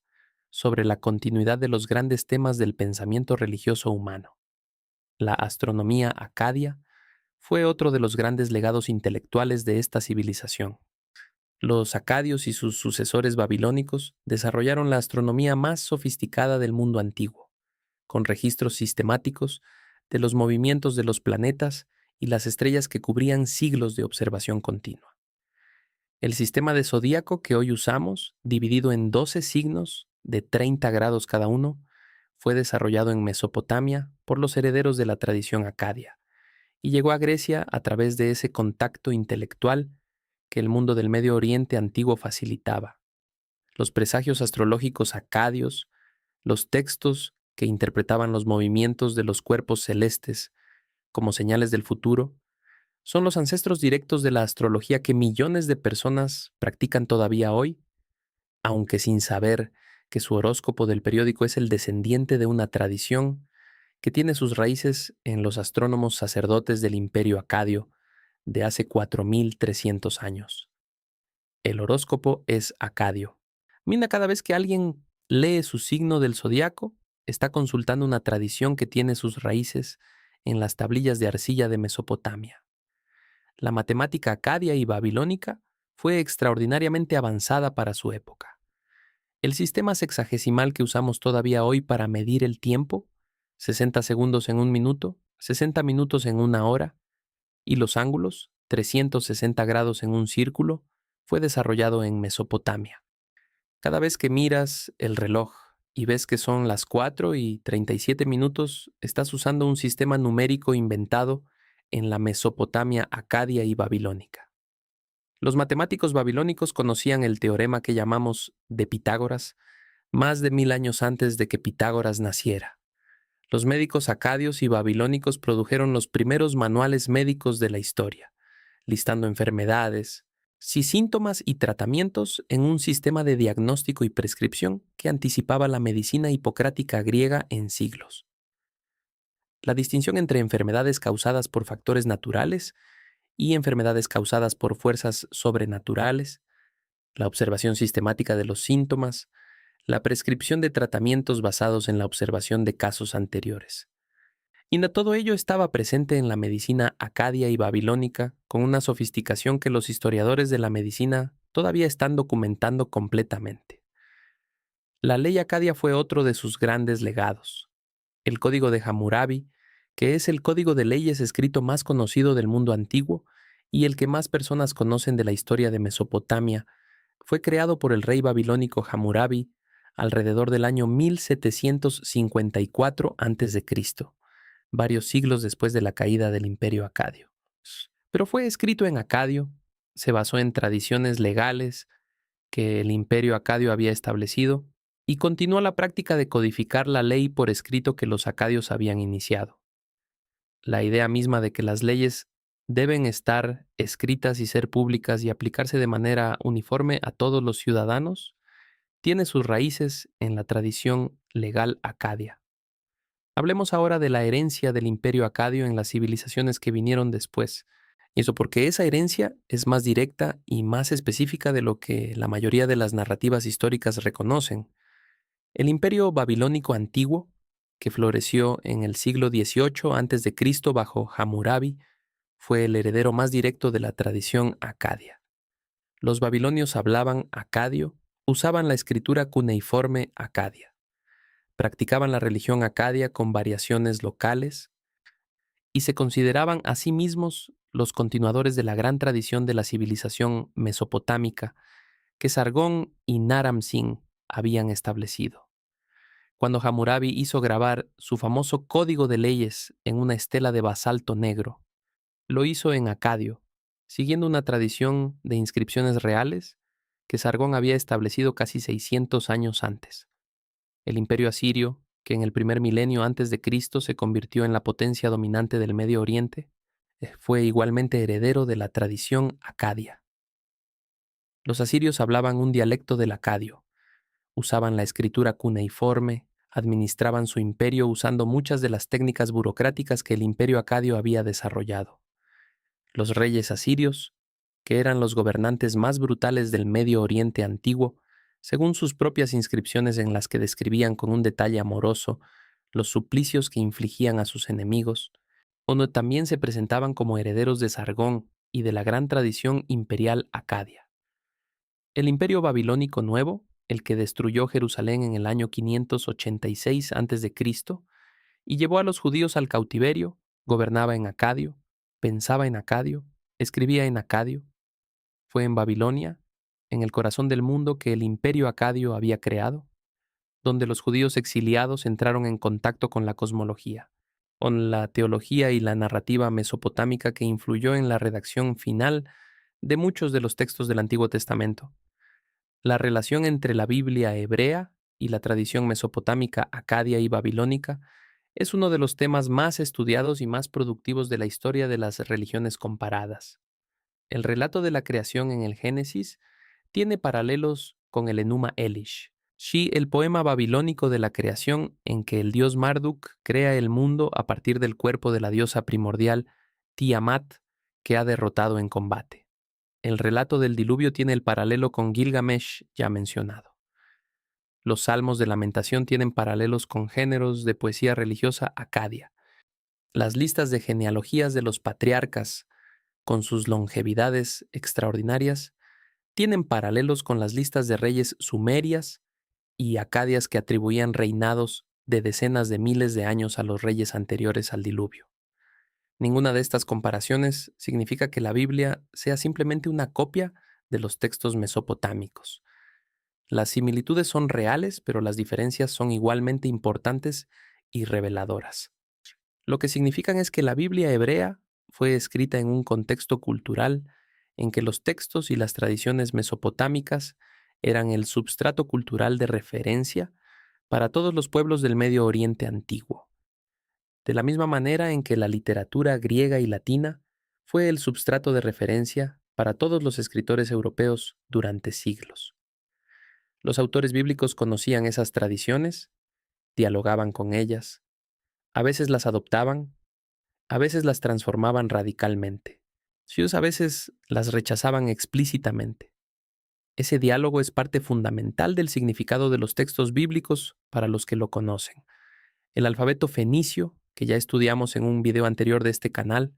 sobre la continuidad de los grandes temas del pensamiento religioso humano. La astronomía acadia fue otro de los grandes legados intelectuales de esta civilización. Los acadios y sus sucesores babilónicos desarrollaron la astronomía más sofisticada del mundo antiguo, con registros sistemáticos de los movimientos de los planetas y las estrellas que cubrían siglos de observación continua. El sistema de zodíaco que hoy usamos, dividido en 12 signos de 30 grados cada uno, fue desarrollado en Mesopotamia por los herederos de la tradición acadia y llegó a Grecia a través de ese contacto intelectual que el mundo del Medio Oriente antiguo facilitaba. Los presagios astrológicos acadios, los textos que interpretaban los movimientos de los cuerpos celestes como señales del futuro, son los ancestros directos de la astrología que millones de personas practican todavía hoy, aunque sin saber que su horóscopo del periódico es el descendiente de una tradición que tiene sus raíces en los astrónomos sacerdotes del imperio acadio de hace 4300 años. El horóscopo es acadio. Mira, cada vez que alguien lee su signo del zodiaco, está consultando una tradición que tiene sus raíces en las tablillas de arcilla de Mesopotamia. La matemática acadia y babilónica fue extraordinariamente avanzada para su época. El sistema sexagesimal que usamos todavía hoy para medir el tiempo, 60 segundos en un minuto, 60 minutos en una hora, y los ángulos, 360 grados en un círculo, fue desarrollado en Mesopotamia. Cada vez que miras el reloj y ves que son las 4:37, estás usando un sistema numérico inventado en la Mesopotamia acadia y babilónica. Los matemáticos babilónicos conocían el teorema que llamamos de Pitágoras más de 1000 años antes de que Pitágoras naciera. Los médicos acadios y babilónicos produjeron los primeros manuales médicos de la historia, listando enfermedades, síntomas y tratamientos en un sistema de diagnóstico y prescripción que anticipaba la medicina hipocrática griega en siglos. La distinción entre enfermedades causadas por factores naturales y enfermedades causadas por fuerzas sobrenaturales, la observación sistemática de los síntomas, la prescripción de tratamientos basados en la observación de casos anteriores. Y todo ello estaba presente en la medicina acadia y babilónica, con una sofisticación que los historiadores de la medicina todavía están documentando completamente. La ley acadia fue otro de sus grandes legados. El Código de Hammurabi, que es el código de leyes escrito más conocido del mundo antiguo y el que más personas conocen de la historia de Mesopotamia, fue creado por el rey babilónico Hammurabi alrededor del año 1754 a.C., varios siglos después de la caída del Imperio Acadio. Pero fue escrito en acadio, se basó en tradiciones legales que el Imperio Acadio había establecido y continuó la práctica de codificar la ley por escrito que los acadios habían iniciado. La idea misma de que las leyes deben estar escritas y ser públicas y aplicarse de manera uniforme a todos los ciudadanos tiene sus raíces en la tradición legal acadia. Hablemos ahora de la herencia del Imperio Acadio en las civilizaciones que vinieron después. Y eso porque esa herencia es más directa y más específica de lo que la mayoría de las narrativas históricas reconocen. El Imperio Babilónico antiguo, que floreció en el siglo XVIII a.C. bajo Hammurabi, fue el heredero más directo de la tradición acadia. Los babilonios hablaban acadio, usaban la escritura cuneiforme acadia. Practicaban la religión acadia con variaciones locales y se consideraban a sí mismos los continuadores de la gran tradición de la civilización mesopotámica que Sargón y Naram Sin habían establecido. Cuando Hammurabi hizo grabar su famoso Código de Leyes en una estela de basalto negro, lo hizo en acadio, siguiendo una tradición de inscripciones reales que Sargón había establecido casi 600 años antes. El imperio asirio, que en el primer milenio antes de Cristo se convirtió en la potencia dominante del Medio Oriente, fue igualmente heredero de la tradición acadia. Los asirios hablaban un dialecto del acadio, usaban la escritura cuneiforme, administraban su imperio usando muchas de las técnicas burocráticas que el imperio acadio había desarrollado. Los reyes asirios, que eran los gobernantes más brutales del Medio Oriente antiguo, según sus propias inscripciones en las que describían con un detalle amoroso los suplicios que infligían a sus enemigos, donde también se presentaban como herederos de Sargón y de la gran tradición imperial acadia. El imperio babilónico nuevo, el que destruyó Jerusalén en el año 586 a.C. y llevó a los judíos al cautiverio, gobernaba en acadio, pensaba en acadio, escribía en acadio. Fue en Babilonia, en el corazón del mundo que el imperio acadio había creado, donde los judíos exiliados entraron en contacto con la cosmología, con la teología y la narrativa mesopotámica que influyó en la redacción final de muchos de los textos del Antiguo Testamento. La relación entre la Biblia hebrea y la tradición mesopotámica acadia y babilónica es uno de los temas más estudiados y más productivos de la historia de las religiones comparadas. El relato de la creación en el Génesis tiene paralelos con el Enuma Elish, el poema babilónico de la creación en que el dios Marduk crea el mundo a partir del cuerpo de la diosa primordial Tiamat, que ha derrotado en combate. El relato del diluvio tiene el paralelo con Gilgamesh ya mencionado. Los salmos de lamentación tienen paralelos con géneros de poesía religiosa acadia. Las listas de genealogías de los patriarcas, con sus longevidades extraordinarias, tienen paralelos con las listas de reyes sumerias y acadias que atribuían reinados de decenas de miles de años a los reyes anteriores al diluvio. Ninguna de estas comparaciones significa que la Biblia sea simplemente una copia de los textos mesopotámicos. Las similitudes son reales, pero las diferencias son igualmente importantes y reveladoras. Lo que significan es que la Biblia hebrea fue escrita en un contexto cultural en que los textos y las tradiciones mesopotámicas eran el substrato cultural de referencia para todos los pueblos del Medio Oriente antiguo, de la misma manera en que la literatura griega y latina fue el substrato de referencia para todos los escritores europeos durante siglos. Los autores bíblicos conocían esas tradiciones, dialogaban con ellas, a veces las adoptaban, a veces las transformaban radicalmente. Ellos a veces las rechazaban explícitamente. Ese diálogo es parte fundamental del significado de los textos bíblicos para los que lo conocen. El alfabeto fenicio que ya estudiamos en un video anterior de este canal,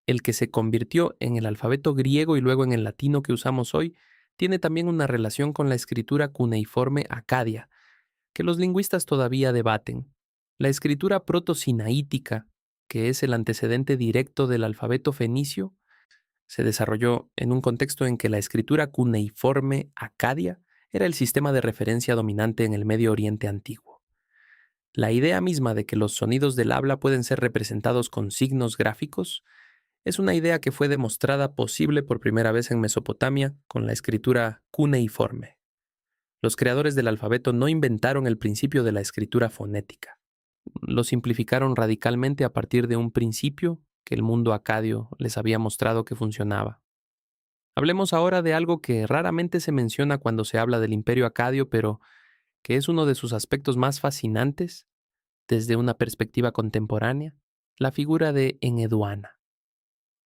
el que se convirtió en el alfabeto griego y luego en el latino que usamos hoy, tiene también una relación con la escritura cuneiforme acadia, que los lingüistas todavía debaten. La escritura proto-sinaítica, que es el antecedente directo del alfabeto fenicio, se desarrolló en un contexto en que la escritura cuneiforme acadia era el sistema de referencia dominante en el Medio Oriente antiguo. La idea misma de que los sonidos del habla pueden ser representados con signos gráficos es una idea que fue demostrada posible por primera vez en Mesopotamia con la escritura cuneiforme. Los creadores del alfabeto no inventaron el principio de la escritura fonética. Lo simplificaron radicalmente a partir de un principio que el mundo acadio les había mostrado que funcionaba. Hablemos ahora de algo que raramente se menciona cuando se habla del imperio acadio, pero que es uno de sus aspectos más fascinantes desde una perspectiva contemporánea, la figura de Enheduanna.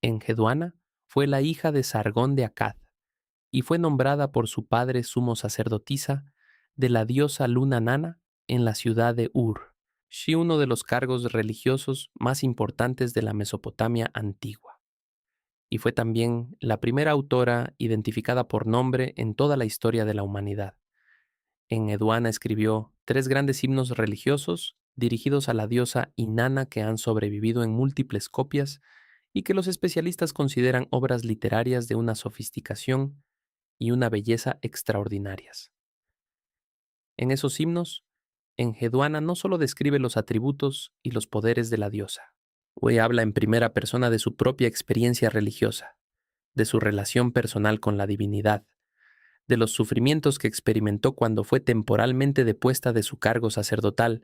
Enheduanna fue la hija de Sargón de Akkad y fue nombrada por su padre sumo sacerdotisa de la diosa Luna Nana en la ciudad de Ur, uno de los cargos religiosos más importantes de la Mesopotamia antigua. Y fue también la primera autora identificada por nombre en toda la historia de la humanidad. Enheduanna escribió 3 grandes himnos religiosos dirigidos a la diosa Inanna que han sobrevivido en múltiples copias y que los especialistas consideran obras literarias de una sofisticación y una belleza extraordinarias. En esos himnos, Enheduanna no solo describe los atributos y los poderes de la diosa, habla en primera persona de su propia experiencia religiosa, de su relación personal con la divinidad, de los sufrimientos que experimentó cuando fue temporalmente depuesta de su cargo sacerdotal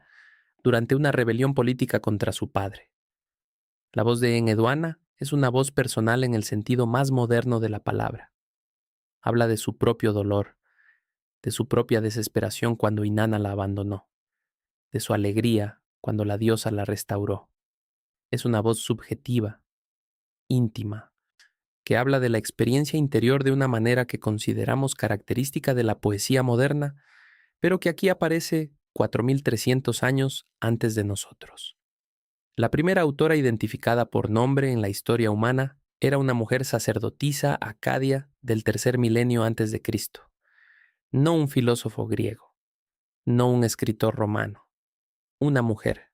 durante una rebelión política contra su padre. La voz de Enheduanna es una voz personal en el sentido más moderno de la palabra. Habla de su propio dolor, de su propia desesperación cuando Inanna la abandonó, de su alegría cuando la diosa la restauró. Es una voz subjetiva, íntima, que habla de la experiencia interior de una manera que consideramos característica de la poesía moderna, pero que aquí aparece 4300 años antes de nosotros. La primera autora identificada por nombre en la historia humana era una mujer sacerdotisa acadia del 3er milenio antes de Cristo, no un filósofo griego, no un escritor romano, una mujer,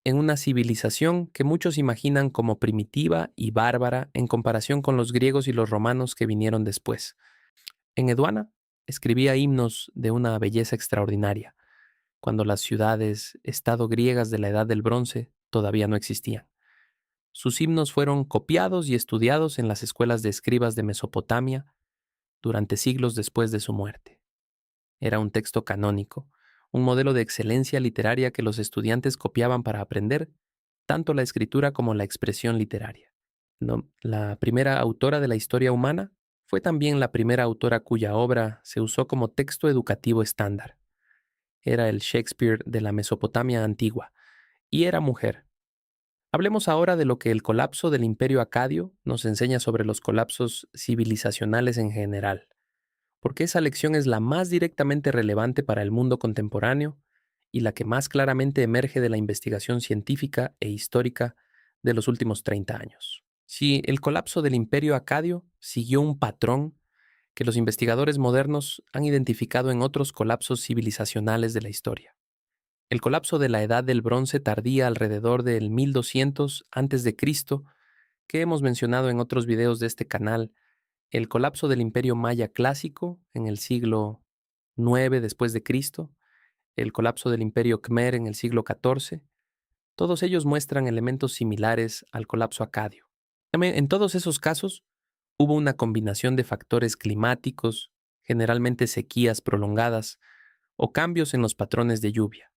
en una civilización que muchos imaginan como primitiva y bárbara en comparación con los griegos y los romanos que vinieron después. Enheduanna escribía himnos de una belleza extraordinaria, cuando las ciudades, estado griegas de la Edad del Bronce todavía no existían. Sus himnos fueron copiados y estudiados en las escuelas de escribas de Mesopotamia durante siglos después de su muerte. Era un texto canónico, un modelo de excelencia literaria que los estudiantes copiaban para aprender tanto la escritura como la expresión literaria. ¿No? La primera autora de la historia humana fue también la primera autora cuya obra se usó como texto educativo estándar. Era el Shakespeare de la Mesopotamia antigua, y era mujer. Hablemos ahora de lo que el colapso del imperio acadio nos enseña sobre los colapsos civilizacionales en general, porque esa lección es la más directamente relevante para el mundo contemporáneo y la que más claramente emerge de la investigación científica e histórica de los últimos 30 años. Si el colapso del imperio acadio siguió un patrón que los investigadores modernos han identificado en otros colapsos civilizacionales de la historia. El colapso de la Edad del Bronce tardía alrededor del 1200 a.C., que hemos mencionado en otros videos de este canal, el colapso del Imperio Maya clásico en el siglo IX después de Cristo, el colapso del Imperio Khmer en el siglo XIV, todos ellos muestran elementos similares al colapso acadio. En todos esos casos, hubo una combinación de factores climáticos, generalmente sequías prolongadas, o cambios en los patrones de lluvia,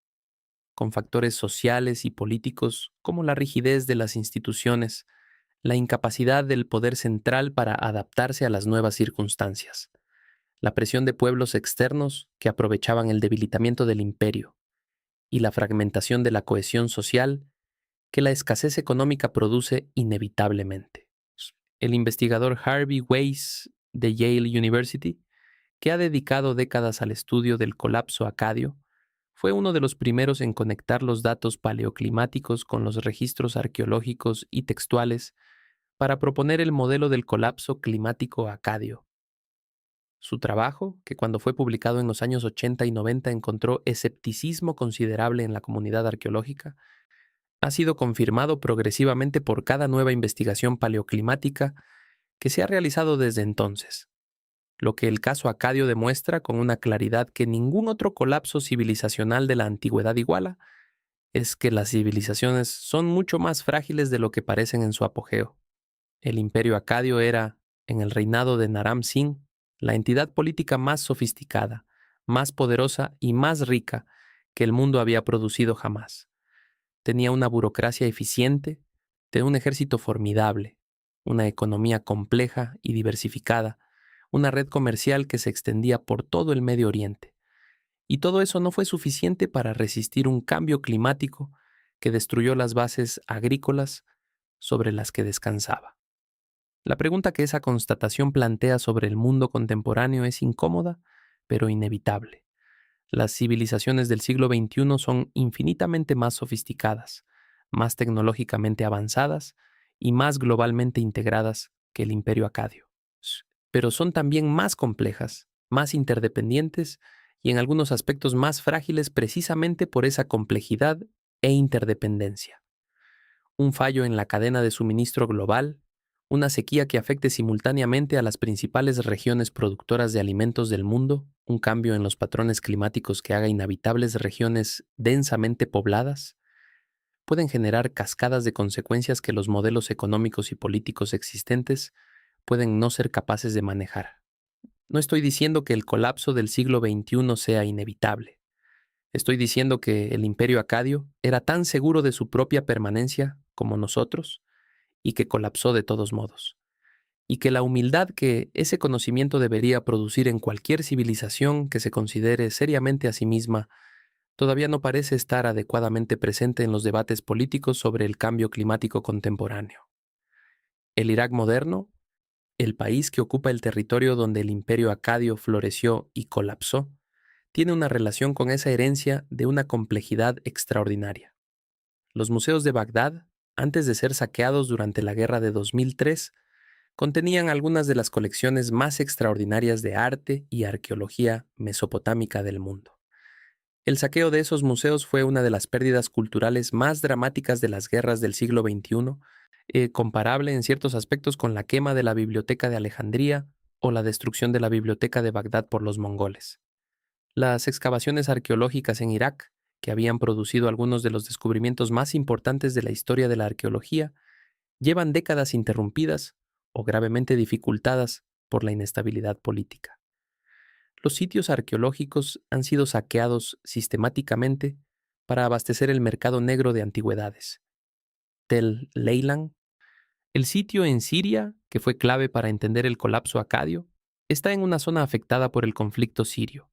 con factores sociales y políticos como la rigidez de las instituciones, la incapacidad del poder central para adaptarse a las nuevas circunstancias, la presión de pueblos externos que aprovechaban el debilitamiento del imperio y la fragmentación de la cohesión social que la escasez económica produce inevitablemente. El investigador Harvey Weiss de Yale University, que ha dedicado décadas al estudio del colapso acadio, Fue uno de los primeros en conectar los datos paleoclimáticos con los registros arqueológicos y textuales para proponer el modelo del colapso climático acadio. Su trabajo, que cuando fue publicado en los años 80 y 90 encontró escepticismo considerable en la comunidad arqueológica, ha sido confirmado progresivamente por cada nueva investigación paleoclimática que se ha realizado desde entonces, lo que el caso acadio demuestra con una claridad que ningún otro colapso civilizacional de la antigüedad iguala, es que las civilizaciones son mucho más frágiles de lo que parecen en su apogeo. El imperio acadio era, en el reinado de Naram Sin, la entidad política más sofisticada, más poderosa y más rica que el mundo había producido jamás. Tenía una burocracia eficiente, tenía un ejército formidable, una economía compleja y diversificada, una red comercial que se extendía por todo el Medio Oriente. Y todo eso no fue suficiente para resistir un cambio climático que destruyó las bases agrícolas sobre las que descansaba. La pregunta que esa constatación plantea sobre el mundo contemporáneo es incómoda, pero inevitable. Las civilizaciones del siglo XXI son infinitamente más sofisticadas, más tecnológicamente avanzadas y más globalmente integradas que el imperio acadio. Pero son también más complejas, más interdependientes y en algunos aspectos más frágiles precisamente por esa complejidad e interdependencia. Un fallo en la cadena de suministro global, una sequía que afecte simultáneamente a las principales regiones productoras de alimentos del mundo, un cambio en los patrones climáticos que haga inhabitables regiones densamente pobladas, pueden generar cascadas de consecuencias que los modelos económicos y políticos existentes pueden no ser capaces de manejar. No estoy diciendo que el colapso del siglo XXI sea inevitable. Estoy diciendo que el imperio acadio era tan seguro de su propia permanencia como nosotros y que colapsó de todos modos. Y que la humildad que ese conocimiento debería producir en cualquier civilización que se considere seriamente a sí misma todavía no parece estar adecuadamente presente en los debates políticos sobre el cambio climático contemporáneo. El Irak moderno, el país que ocupa el territorio donde el imperio acadio floreció y colapsó, tiene una relación con esa herencia de una complejidad extraordinaria. Los museos de Bagdad, antes de ser saqueados durante la guerra de 2003, contenían algunas de las colecciones más extraordinarias de arte y arqueología mesopotámica del mundo. El saqueo de esos museos fue una de las pérdidas culturales más dramáticas de las guerras del siglo XXI, comparable en ciertos aspectos con la quema de la Biblioteca de Alejandría o la destrucción de la Biblioteca de Bagdad por los mongoles. Las excavaciones arqueológicas en Irak, que habían producido algunos de los descubrimientos más importantes de la historia de la arqueología, llevan décadas interrumpidas o gravemente dificultadas por la inestabilidad política. Los sitios arqueológicos han sido saqueados sistemáticamente para abastecer el mercado negro de antigüedades. Tel Leilan, el sitio en Siria, que fue clave para entender el colapso acadio, está en una zona afectada por el conflicto sirio.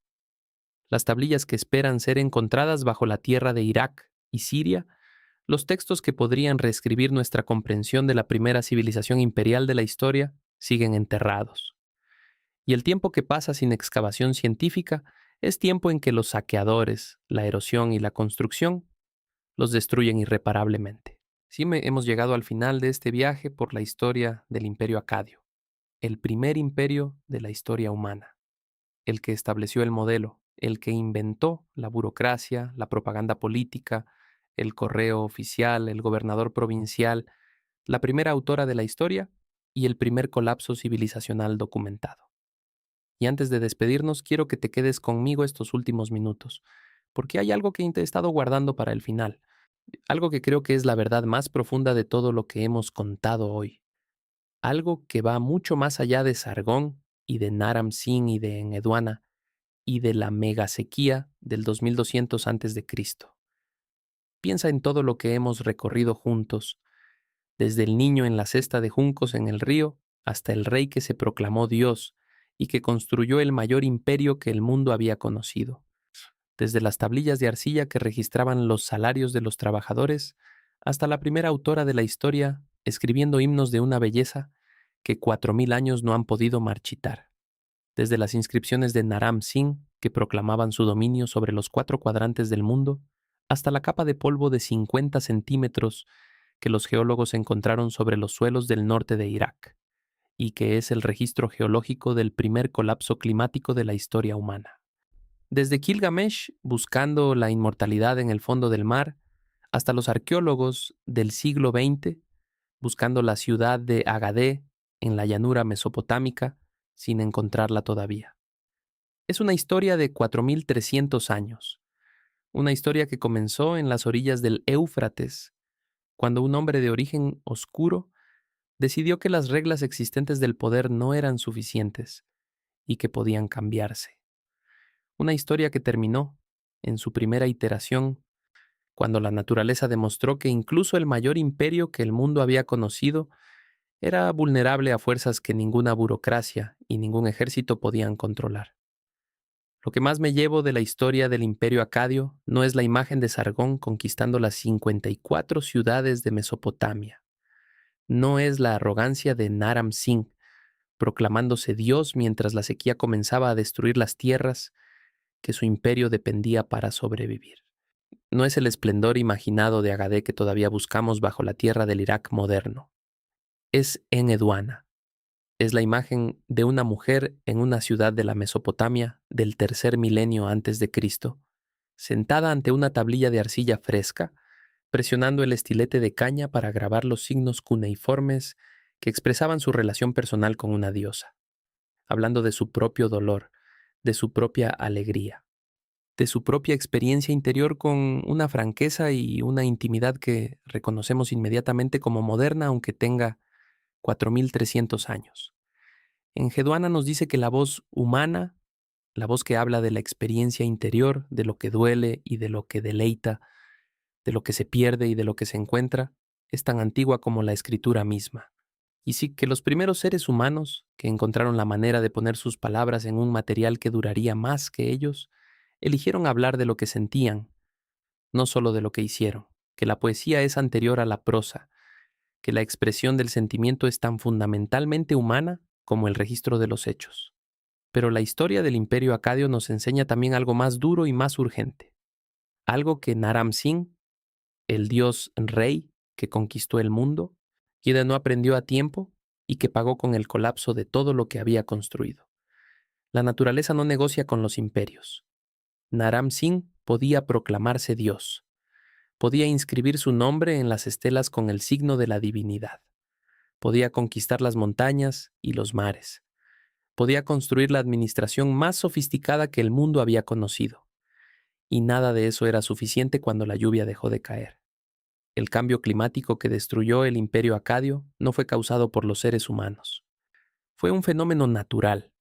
Las tablillas que esperan ser encontradas bajo la tierra de Irak y Siria, los textos que podrían reescribir nuestra comprensión de la primera civilización imperial de la historia, siguen enterrados. Y el tiempo que pasa sin excavación científica es tiempo en que los saqueadores, la erosión y la construcción los destruyen irreparablemente. Hemos llegado al final de este viaje por la historia del imperio acadio, el primer imperio de la historia humana, el que estableció el modelo, el que inventó la burocracia, la propaganda política, el correo oficial, el gobernador provincial, la primera autora de la historia y el primer colapso civilizacional documentado. Y antes de despedirnos, quiero que te quedes conmigo estos últimos minutos, porque hay algo que te he estado guardando para el final, algo que creo que es la verdad más profunda de todo lo que hemos contado hoy, algo que va mucho más allá de Sargón y de Naram Sin y de Enheduanna y de la mega sequía del 2200 a.C. Piensa en todo lo que hemos recorrido juntos, desde el niño en la cesta de juncos en el río hasta el rey que se proclamó Dios y que construyó el mayor imperio que el mundo había conocido, desde las tablillas de arcilla que registraban los salarios de los trabajadores hasta la primera autora de la historia escribiendo himnos de una belleza que 4000 años no han podido marchitar, desde las inscripciones de Naram Sin que proclamaban su dominio sobre los 4 cuadrantes del mundo, hasta la capa de polvo de 50 centímetros que los geólogos encontraron sobre los suelos del norte de Irak, y que es el registro geológico del primer colapso climático de la historia humana. Desde Gilgamesh, buscando la inmortalidad en el fondo del mar, hasta los arqueólogos del siglo XX, buscando la ciudad de Agadé en la llanura mesopotámica, sin encontrarla todavía. Es una historia de 4.300 años, una historia que comenzó en las orillas del Éufrates, cuando un hombre de origen oscuro decidió que las reglas existentes del poder no eran suficientes y que podían cambiarse. Una historia que terminó, en su primera iteración, cuando la naturaleza demostró que incluso el mayor imperio que el mundo había conocido era vulnerable a fuerzas que ninguna burocracia y ningún ejército podían controlar. Lo que más me llevo de la historia del imperio acadio no es la imagen de Sargón conquistando las 54 ciudades de Mesopotamia. No es la arrogancia de Naram Sin, proclamándose Dios mientras la sequía comenzaba a destruir las tierras que su imperio dependía para sobrevivir. No es el esplendor imaginado de Agadé que todavía buscamos bajo la tierra del Irak moderno. Es Enheduanna. Es la imagen de una mujer en una ciudad de la Mesopotamia del tercer milenio antes de Cristo, sentada ante una tablilla de arcilla fresca, presionando el estilete de caña para grabar los signos cuneiformes que expresaban su relación personal con una diosa, hablando de su propio dolor, de su propia alegría, de su propia experiencia interior con una franqueza y una intimidad que reconocemos inmediatamente como moderna, aunque tenga 4.300 años. Enheduanna nos dice que la voz humana, la voz que habla de la experiencia interior, de lo que duele y de lo que deleita, de lo que se pierde y de lo que se encuentra, es tan antigua como la escritura misma. Y sí que los primeros seres humanos, que encontraron la manera de poner sus palabras en un material que duraría más que ellos, eligieron hablar de lo que sentían, no solo de lo que hicieron, que la poesía es anterior a la prosa, que la expresión del sentimiento es tan fundamentalmente humana como el registro de los hechos. Pero la historia del imperio acadio nos enseña también algo más duro y más urgente, algo que Naram Sin, el dios rey que conquistó el mundo, quien no aprendió a tiempo y que pagó con el colapso de todo lo que había construido. La naturaleza no negocia con los imperios. Naram Sin podía proclamarse Dios. Podía inscribir su nombre en las estelas con el signo de la divinidad. Podía conquistar las montañas y los mares. Podía construir la administración más sofisticada que el mundo había conocido. Y nada de eso era suficiente cuando la lluvia dejó de caer. El cambio climático que destruyó el imperio acadio no fue causado por los seres humanos. Fue un fenómeno natural,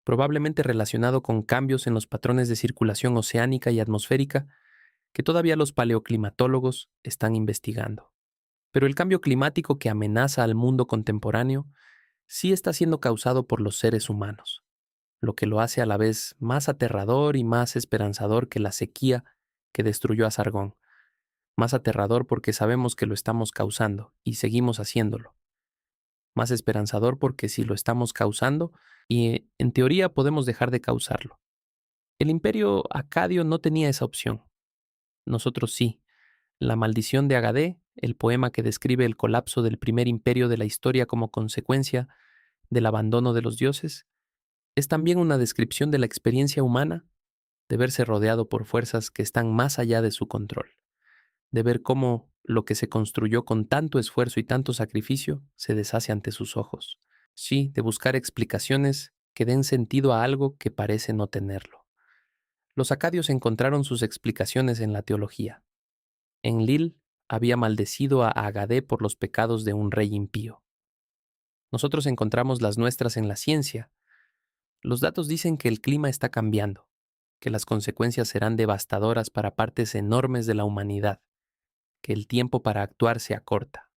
probablemente relacionado con cambios en los patrones de circulación oceánica y atmosférica que todavía los paleoclimatólogos están investigando. Pero el cambio climático que amenaza al mundo contemporáneo sí está siendo causado por los seres humanos, lo que lo hace a la vez más aterrador y más esperanzador que la sequía que destruyó a Sargón. Más aterrador porque sabemos que lo estamos causando y seguimos haciéndolo. Más esperanzador porque si lo estamos causando, y en teoría podemos dejar de causarlo. El imperio acadio no tenía esa opción. Nosotros sí. La maldición de Agadé, el poema que describe el colapso del primer imperio de la historia como consecuencia del abandono de los dioses, es también una descripción de la experiencia humana de verse rodeado por fuerzas que están más allá de su control, de ver cómo lo que se construyó con tanto esfuerzo y tanto sacrificio se deshace ante sus ojos. Sí, de buscar explicaciones que den sentido a algo que parece no tenerlo. Los acadios encontraron sus explicaciones en la teología. Enlil había maldecido a Agadé por los pecados de un rey impío. Nosotros encontramos las nuestras en la ciencia. Los datos dicen que el clima está cambiando, que las consecuencias serán devastadoras para partes enormes de la humanidad, que el tiempo para actuar se acorta.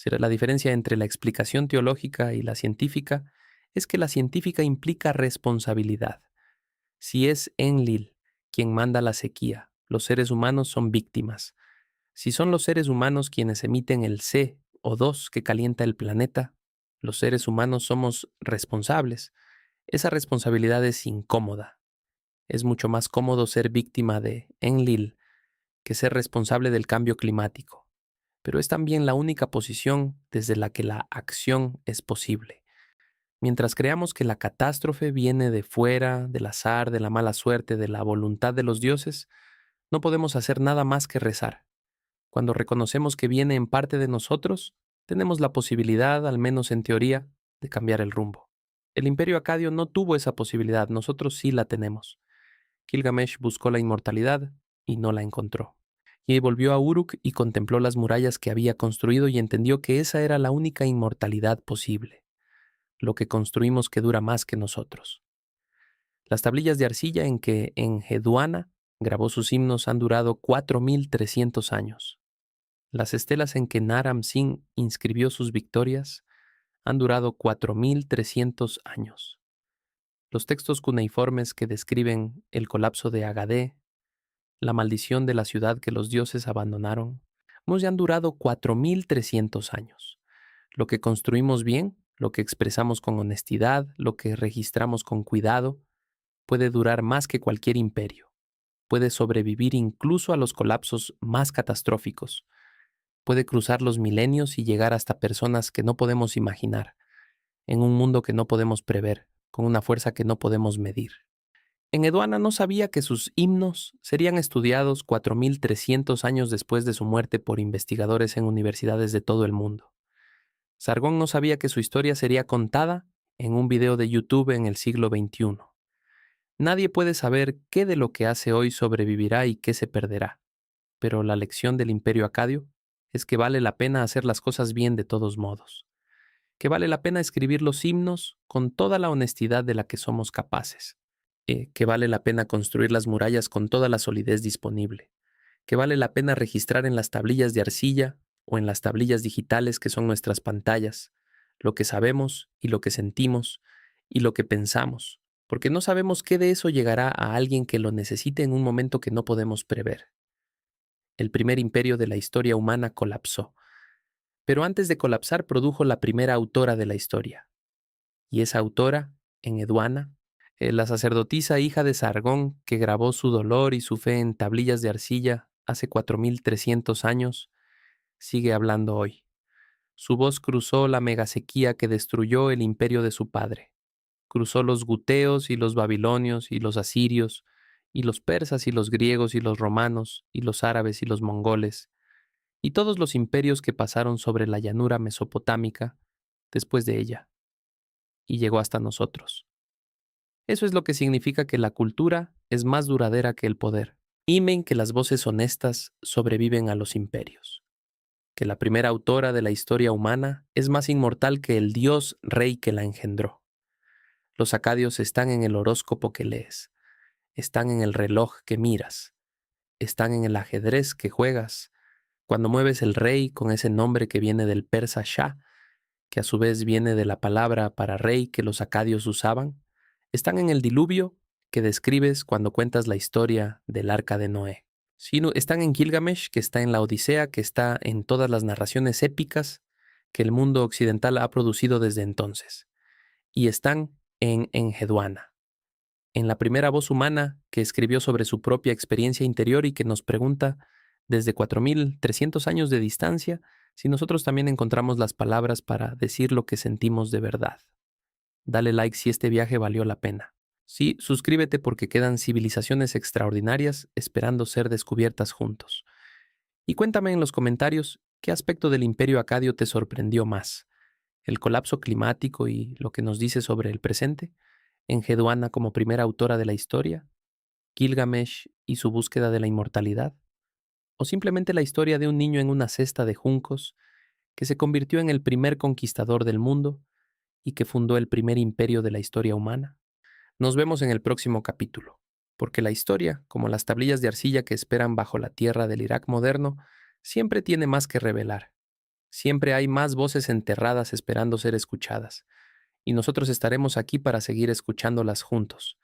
La diferencia entre la explicación teológica y la científica es que la científica implica responsabilidad. Si es Enlil quien manda la sequía, los seres humanos son víctimas. Si son los seres humanos quienes emiten el CO2 que calienta el planeta, los seres humanos somos responsables. Esa responsabilidad es incómoda. Es mucho más cómodo ser víctima de Enlil que ser responsable del cambio climático, pero es también la única posición desde la que la acción es posible. Mientras creamos que la catástrofe viene de fuera, del azar, de la mala suerte, de la voluntad de los dioses, no podemos hacer nada más que rezar. Cuando reconocemos que viene en parte de nosotros, tenemos la posibilidad, al menos en teoría, de cambiar el rumbo. El Imperio Acadio no tuvo esa posibilidad, nosotros sí la tenemos. Gilgamesh buscó la inmortalidad y no la encontró. Y volvió a Uruk y contempló las murallas que había construido y entendió que esa era la única inmortalidad posible, lo que construimos que dura más que nosotros. Las tablillas de arcilla en que Enheduanna grabó sus himnos han durado 4.300 años. Las estelas en que Naram Sin inscribió sus victorias han durado 4.300 años. Los textos cuneiformes que describen el colapso de Agadé, la maldición de la ciudad que los dioses abandonaron, ya han durado 4.300 años. Lo que construimos bien, lo que expresamos con honestidad, lo que registramos con cuidado, puede durar más que cualquier imperio. Puede sobrevivir incluso a los colapsos más catastróficos. Puede cruzar los milenios y llegar hasta personas que no podemos imaginar, en un mundo que no podemos prever, con una fuerza que no podemos medir. Enheduanna no sabía que sus himnos serían estudiados 4.300 años después de su muerte por investigadores en universidades de todo el mundo. Sargón no sabía que su historia sería contada en un video de YouTube en el siglo XXI. Nadie puede saber qué de lo que hace hoy sobrevivirá y qué se perderá, pero la lección del Imperio Acadio es que vale la pena hacer las cosas bien de todos modos, que vale la pena escribir los himnos con toda la honestidad de la que somos capaces, que vale la pena construir las murallas con toda la solidez disponible, que vale la pena registrar en las tablillas de arcilla o en las tablillas digitales que son nuestras pantallas, lo que sabemos y lo que sentimos y lo que pensamos, porque no sabemos qué de eso llegará a alguien que lo necesite en un momento que no podemos prever. El primer imperio de la historia humana colapsó, pero antes de colapsar produjo la primera autora de la historia. Y esa autora, Enheduanna, la sacerdotisa hija de Sargón que grabó su dolor y su fe en tablillas de arcilla hace 4.300 años, sigue hablando hoy. Su voz cruzó la megasequía que destruyó el imperio de su padre. Cruzó los guteos y los babilonios y los asirios, y los persas y los griegos y los romanos, y los árabes y los mongoles, y todos los imperios que pasaron sobre la llanura mesopotámica después de ella, y llegó hasta nosotros. Eso es lo que significa que la cultura es más duradera que el poder. Imen que las voces honestas sobreviven a los imperios. Que la primera autora de la historia humana es más inmortal que el dios rey que la engendró. Los acadios están en el horóscopo que lees, están en el reloj que miras, están en el ajedrez que juegas, cuando mueves el rey con ese nombre que viene del persa Shah, que a su vez viene de la palabra para rey que los acadios usaban, están en el diluvio que describes cuando cuentas la historia del arca de Noé. Están en Gilgamesh, que está en la Odisea, que está en todas las narraciones épicas que el mundo occidental ha producido desde entonces. Y están en Enheduanna, en la primera voz humana que escribió sobre su propia experiencia interior y que nos pregunta, desde 4.300 años de distancia, si nosotros también encontramos las palabras para decir lo que sentimos de verdad. Dale like si este viaje valió la pena. Sí, suscríbete porque quedan civilizaciones extraordinarias esperando ser descubiertas juntos. Y cuéntame en los comentarios qué aspecto del Imperio Acadio te sorprendió más. ¿El colapso climático y lo que nos dice sobre el presente? ¿Enheduanna como primera autora de la historia? ¿Gilgamesh y su búsqueda de la inmortalidad? ¿O simplemente la historia de un niño en una cesta de juncos que se convirtió en el primer conquistador del mundo y que fundó el primer imperio de la historia humana? Nos vemos en el próximo capítulo, porque la historia, como las tablillas de arcilla que esperan bajo la tierra del Irak moderno, siempre tiene más que revelar. Siempre hay más voces enterradas esperando ser escuchadas, y nosotros estaremos aquí para seguir escuchándolas juntos,